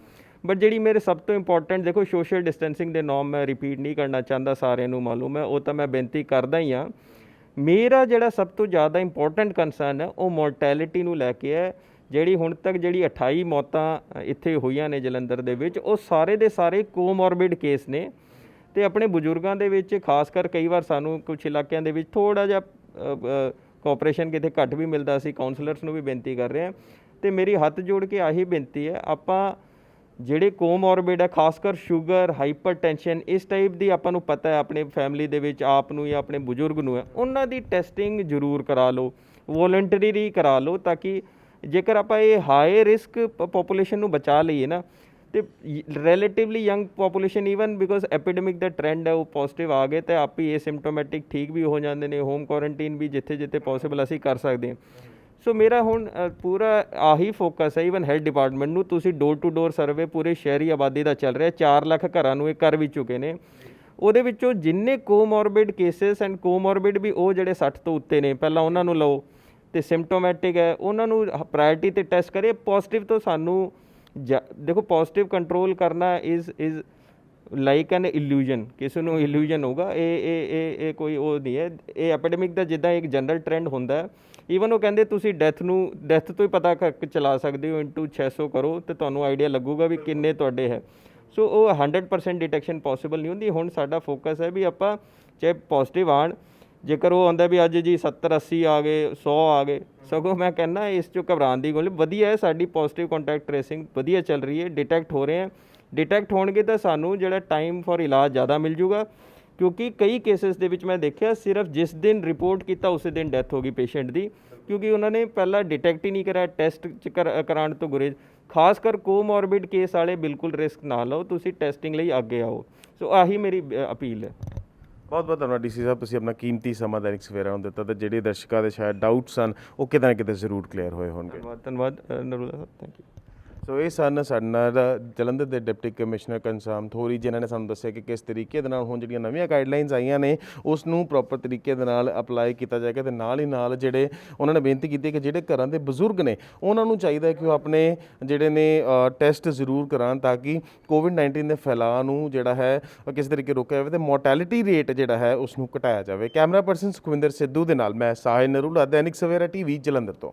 ਬਟ ਜਿਹੜੀ ਮੇਰੇ ਸਭ ਤੋਂ ਇੰਪੋਰਟੈਂਟ, ਦੇਖੋ ਸੋਸ਼ਲ ਡਿਸਟੈਂਸਿੰਗ ਦੇ ਨੋਰਮ ਮੈਂ ਰਿਪੀਟ ਨਹੀਂ ਕਰਨਾ ਚਾਹੁੰਦਾ, ਸਾਰਿਆਂ ਨੂੰ ਮਾਲੂਮ ਹੈ, ਉਹ ਤਾਂ ਮੈਂ ਬੇਨਤੀ ਕਰਦਾ ਹੀ ਹਾਂ। ਮੇਰਾ ਜਿਹੜਾ ਸਭ ਤੋਂ ਜ਼ਿਆਦਾ ਇੰਪੋਰਟੈਂਟ ਕੰਸਰਨ ਹੈ ਉਹ ਮੋਰਟੈਲਿਟੀ ਨੂੰ ਲੈ ਕੇ ਹੈ। ਜਿਹੜੀ ਹੁਣ ਤੱਕ ਜਿਹੜੀ 28 ਮੌਤਾਂ ਇੱਥੇ ਹੋਈਆਂ ਨੇ ਜਲੰਧਰ ਦੇ ਵਿੱਚ, ਉਹ ਸਾਰੇ ਦੇ ਸਾਰੇ ਕੋਮੋਰਬਿਡ ਕੇਸ ਨੇ। ਅਤੇ ਆਪਣੇ ਬਜ਼ੁਰਗਾਂ ਦੇ ਵਿੱਚ ਖਾਸ ਕਰ ਕਈ ਵਾਰ ਸਾਨੂੰ ਕੁਛ ਇਲਾਕਿਆਂ ਦੇ ਵਿੱਚ ਥੋੜ੍ਹਾ ਜਿਹਾ ਕੋਆਪਰੇਸ਼ਨ ਕਿਤੇ ਘੱਟ ਵੀ ਮਿਲਦਾ, ਅਸੀਂ ਕਾਉਂਸਲਰਸ ਨੂੰ ਵੀ ਬੇਨਤੀ ਕਰ ਰਹੇ ਹਾਂ। ਅਤੇ ਮੇਰੀ ਹੱਥ ਜੋੜ ਕੇ ਆਹੀ ਬੇਨਤੀ ਹੈ, ਆਪਾਂ ਜਿਹੜੇ ਕੋਮੋਰਬਿਡ ਹੈ, ਖਾਸ ਕਰ ਸ਼ੂਗਰ, ਹਾਈਪਰਟੈਂਸ਼ਨ, ਇਸ ਟਾਈਪ ਦੀ ਆਪਾਂ ਨੂੰ ਪਤਾ ਹੈ ਆਪਣੇ ਫੈਮਿਲੀ ਦੇ ਵਿੱਚ ਆਪ ਨੂੰ ਜਾਂ ਆਪਣੇ ਬਜ਼ੁਰਗ ਨੂੰ ਹੈ, ਉਹਨਾਂ ਦੀ ਟੈਸਟਿੰਗ ਜ਼ਰੂਰ ਕਰਾ ਲਓ, ਵੋਲੰਟਰੀ ਕਰਾ ਲਓ, ਤਾਂ ਕਿ ਜੇਕਰ ਆਪਾਂ ਇਹ ਹਾਈ ਰਿਸਕ ਪੋਪੂਲੇਸ਼ਨ ਨੂੰ ਬਚਾ ਲਈਏ ਨਾ, ਅਤੇ relatively young population even because epidemic ਦਾ ਟ੍ਰੈਂਡ ਹੈ ਉਹ ਪੋਜ਼ਿਟਿਵ ਆ ਗਏ, ਤਾਂ ਆਪ ਹੀ ਏਸਿਮਟੋਮੈਟਿਕ ਠੀਕ ਵੀ ਹੋ ਜਾਂਦੇ ਨੇ। ਹੋਮ ਕੁਆਰੰਟੀਨ ਵੀ ਜਿੱਥੇ ਜਿੱਥੇ ਪੋਸੀਬਲ ਅਸੀਂ ਕਰ ਸਕਦੇ ਹਾਂ। ਸੋ ਮੇਰਾ ਹੁਣ ਪੂਰਾ ਆਹੀ ਫੋਕਸ ਹੈ। ਈਵਨ ਹੈਲਥ ਡਿਪਾਰਟਮੈਂਟ ਨੂੰ ਤੁਸੀਂ ਡੋਰ ਟੂ ਡੋਰ ਸਰਵੇ ਪੂਰੇ ਸ਼ਹਿਰੀ ਆਬਾਦੀ ਦਾ ਚੱਲ ਰਿਹਾ, 4 ਲੱਖ ਘਰਾਂ ਨੂੰ ਇਹ ਕਰ ਵੀ ਚੁੱਕੇ ਨੇ। ਉਹਦੇ ਵਿੱਚੋਂ ਜਿੰਨੇ ਕੋਮੋਰਬਿਡ ਕੇਸਿਸ ਐਂਡ ਕੋਮੋਰਬਿਡ ਵੀ ਉਹ ਜਿਹੜੇ 60 ਤੋਂ ਉੱਤੇ ਨੇ, ਪਹਿਲਾਂ ਉਹਨਾਂ ਨੂੰ ਲਓ, ਤੇ ਸਿੰਪਟੋਮੈਟਿਕ ਹੈ ਉਹਨਾਂ ਨੂੰ ਪ੍ਰਾਇਰਟੀ ਤੇ ਟੈਸਟ ਕਰੇ। ਪੋਜ਼ਿਟਿਵ ਤੋਂ ਸਾਨੂੰ ਦੇਖੋ ਪੋਜ਼ਿਟਿਵ ਕੰਟਰੋਲ ਕਰਨਾ ਇਜ਼ ਲਾਈਕ ਐਨ ਇਲੂਜਨ, ਕਿਸੇ ਨੂੰ ਇਲੂਜਨ ਹੋਊਗਾ, ਇਹ ਕੋਈ ਉਹ ਨਹੀਂ ਹੈ। ਇਹ ਐਪੀਡੈਮਿਕ ਦਾ ਜਿੱਦਾਂ ਇੱਕ ਜਨਰਲ ਟ੍ਰੈਂਡ ਹੁੰਦਾ, ਈਵਨ ਉਹ ਕਹਿੰਦੇ ਤੁਸੀਂ ਡੈਥ ਤੋਂ ਹੀ ਪਤਾ ਕਰਕੇ ਚਲਾ ਸਕਦੇ ਹੋ, ਇਨਟੂ 600 ਕਰੋ ਤੇ ਤੁਹਾਨੂੰ ਆਈਡੀਆ ਲੱਗੂਗਾ ਵੀ ਕਿੰਨੇ ਤੁਹਾਡੇ ਹੈ। ਸੋ ਉਹ 100% ਡਿਟੈਕਸ਼ਨ ਪੋਸੀਬਲ ਨਹੀਂ ਹੁੰਦੀ। ਹੁਣ ਸਾਡਾ ਫੋਕਸ ਹੈ ਵੀ ਆਪਾਂ ਚਾਹੇ ਪੋਜ਼ਿਟਿਵ ਆਉਣ, ਜੇਕਰ ਉਹ ਆਉਂਦਾ ਵੀ ਅੱਜ ਜੀ 70-80 ਆ ਗਏ, 100 ਆ ਗਏ, ਸਗੋਂ ਮੈਂ ਕਹਿੰਦਾ ਇਸ 'ਚੋਂ ਘਬਰਾਉਣ ਦੀ ਗੱਲ ਵਧੀਆ ਹੈ। ਸਾਡੀ ਪੋਜ਼ਿਟਿਵ ਕੰਟੈਕਟ ਟ੍ਰੇਸਿੰਗ ਵਧੀਆ ਚੱਲ ਰਹੀ ਹੈ, ਡਿਟੈਕਟ ਹੋ ਰਹੇ ਹੈ। ਡਿਟੈਕਟ ਹੋਣਗੇ ਤਾਂ ਸਾਨੂੰ ਜਿਹੜਾ ਟਾਈਮ ਫॉर ਇਲਾਜ ਜ਼ਿਆਦਾ ਮਿਲ ਜੂਗਾ, ਕਿਉਂਕਿ ਕਈ ਕੇਸਿਸ ਦੇ ਵਿੱਚ ਮੈਂ ਦੇਖਿਆ ਸਿਰਫ ਜਿਸ ਦਿਨ ਰਿਪੋਰਟ ਕੀਤਾ ਉਸੇ ਦਿਨ ਡੈਥ ਹੋ ਗਈ ਪੇਸ਼ੈਂਟ ਦੀ, ਕਿਉਂਕਿ ਉਹਨਾਂ ਨੇ ਪਹਿਲਾਂ ਡਿਟੈਕਟ ਹੀ ਨਹੀਂ ਕਰਾਇਆ, ਟੈਸਟ ਕਰਾਉਣ ਤੋਂ ਗੁਰੇਜ਼। ਖਾਸ ਕਰ ਕੋਮੋਰਬਿਡ ਕੇਸ ਵਾਲੇ ਬਿਲਕੁਲ ਰਿਸਕ ਨਾ ਲਓ, ਤੁਸੀਂ ਟੈਸਟਿੰਗ ਲਈ ਅੱਗੇ ਆਓ। ਸੋ ਆਹੀ ਮੇਰੀ ਅਪੀਲ ਹੈ। ਬਹੁਤ ਬਹੁਤ ਧੰਨਵਾਦ ਡੀਸੀ ਸਾਹਿਬ, ਤੁਸੀਂ ਆਪਣਾ ਕੀਮਤੀ ਸਮਾਂ ਦੈਨਿਕ ਸਵੇਰਾ ਨੂੰ ਦਿੱਤਾ ਤੇ ਜਿਹੜੇ ਦਰਸ਼ਕਾਂ ਦੇ ਸ਼ਾਇਦ ਡਾਊਟਸ ਸਨ ਉਹ ਕਿਤੇ ਨਾ ਕਿਤੇ ਜ਼ਰੂਰ ਕਲੀਅਰ ਹੋਏ ਹੋਣਗੇ। ਧੰਨਵਾਦ ਨਰੂਲਾ ਸਾਹਿਬ, ਥੈਂਕ ਯੂ। ਸੋ ਇਹ ਸਨ ਸਾਡੇ ਨਾਲ ਜਲੰਧਰ ਦੇ ਡਿਪਟੀ ਕਮਿਸ਼ਨਰ ਘਨਸ਼ਾਮ ਥੋਰੀ, ਜਿਨ੍ਹਾਂ ਨੇ ਸਾਨੂੰ ਦੱਸਿਆ ਕਿ ਕਿਸ ਤਰੀਕੇ ਦੇ ਨਾਲ ਹੁਣ ਜਿਹੜੀਆਂ ਨਵੀਆਂ ਗਾਈਡਲਾਈਨਸ ਆਈਆਂ ਨੇ ਉਸ ਨੂੰ ਪ੍ਰੋਪਰ ਤਰੀਕੇ ਦੇ ਨਾਲ ਅਪਲਾਈ ਕੀਤਾ ਜਾਏਗਾ। ਤੇ ਨਾਲ ਹੀ ਨਾਲ ਜਿਹੜੇ ਉਹਨਾਂ ਨੇ ਬੇਨਤੀ ਕੀਤੀ ਕਿ ਜਿਹੜੇ ਘਰਾਂ ਦੇ ਬਜ਼ੁਰਗ ਨੇ ਉਹਨਾਂ ਨੂੰ ਚਾਹੀਦਾ ਕਿ ਉਹ ਆਪਣੇ ਜਿਹੜੇ ਨੇ ਟੈਸਟ ਜ਼ਰੂਰ ਕਰਾਉਣ, ਤਾਂ ਕਿ ਕੋਵਿਡ-19 ਦੇ ਫੈਲਾਅ ਨੂੰ ਜਿਹੜਾ ਹੈ ਕਿਸੇ ਤਰੀਕੇ ਰੋਕਿਆ ਜਾਵੇ ਤੇ ਮੋਰਟੈਲਿਟੀ ਰੇਟ ਜਿਹੜਾ ਹੈ ਉਸ ਨੂੰ ਘਟਾਇਆ ਜਾਵੇ। ਕੈਮਰਾ ਪਰਸਨ ਸੁਖਵਿੰਦਰ ਸਿੱਧੂ ਦੇ ਨਾਲ ਮੈਂ ਸਾਹਿਲ ਨਰੂਲਾ, ਦੈਨਿਕ ਸਵੇਰਾ ਟੀਵੀ ਜਲੰਧਰ ਤੋਂ।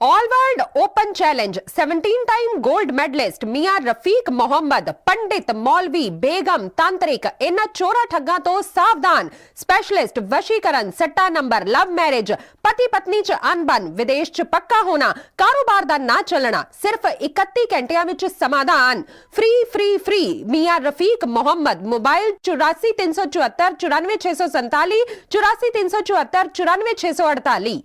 All world open challenge 17 time gold medallist मियां रफीक मोहम्मद, पंडित, मौलवी, बेगम, तांत्रिक, इन्हां चोरा ठग्गां तो सावधान। स्पेशलिस्ट वशीकरण, सट्टा नंबर, लव मैरिज, पति पत्नी च अनबन, विदेश च पक्का होना, कारोबार दा ना चलना, सिर्फ 31 घंटियां विच समाधान। फ्री फ्री फ्री मियां रफीक मोहम्मद। मोबाइल 84 374 94 647, 84 374 94 648।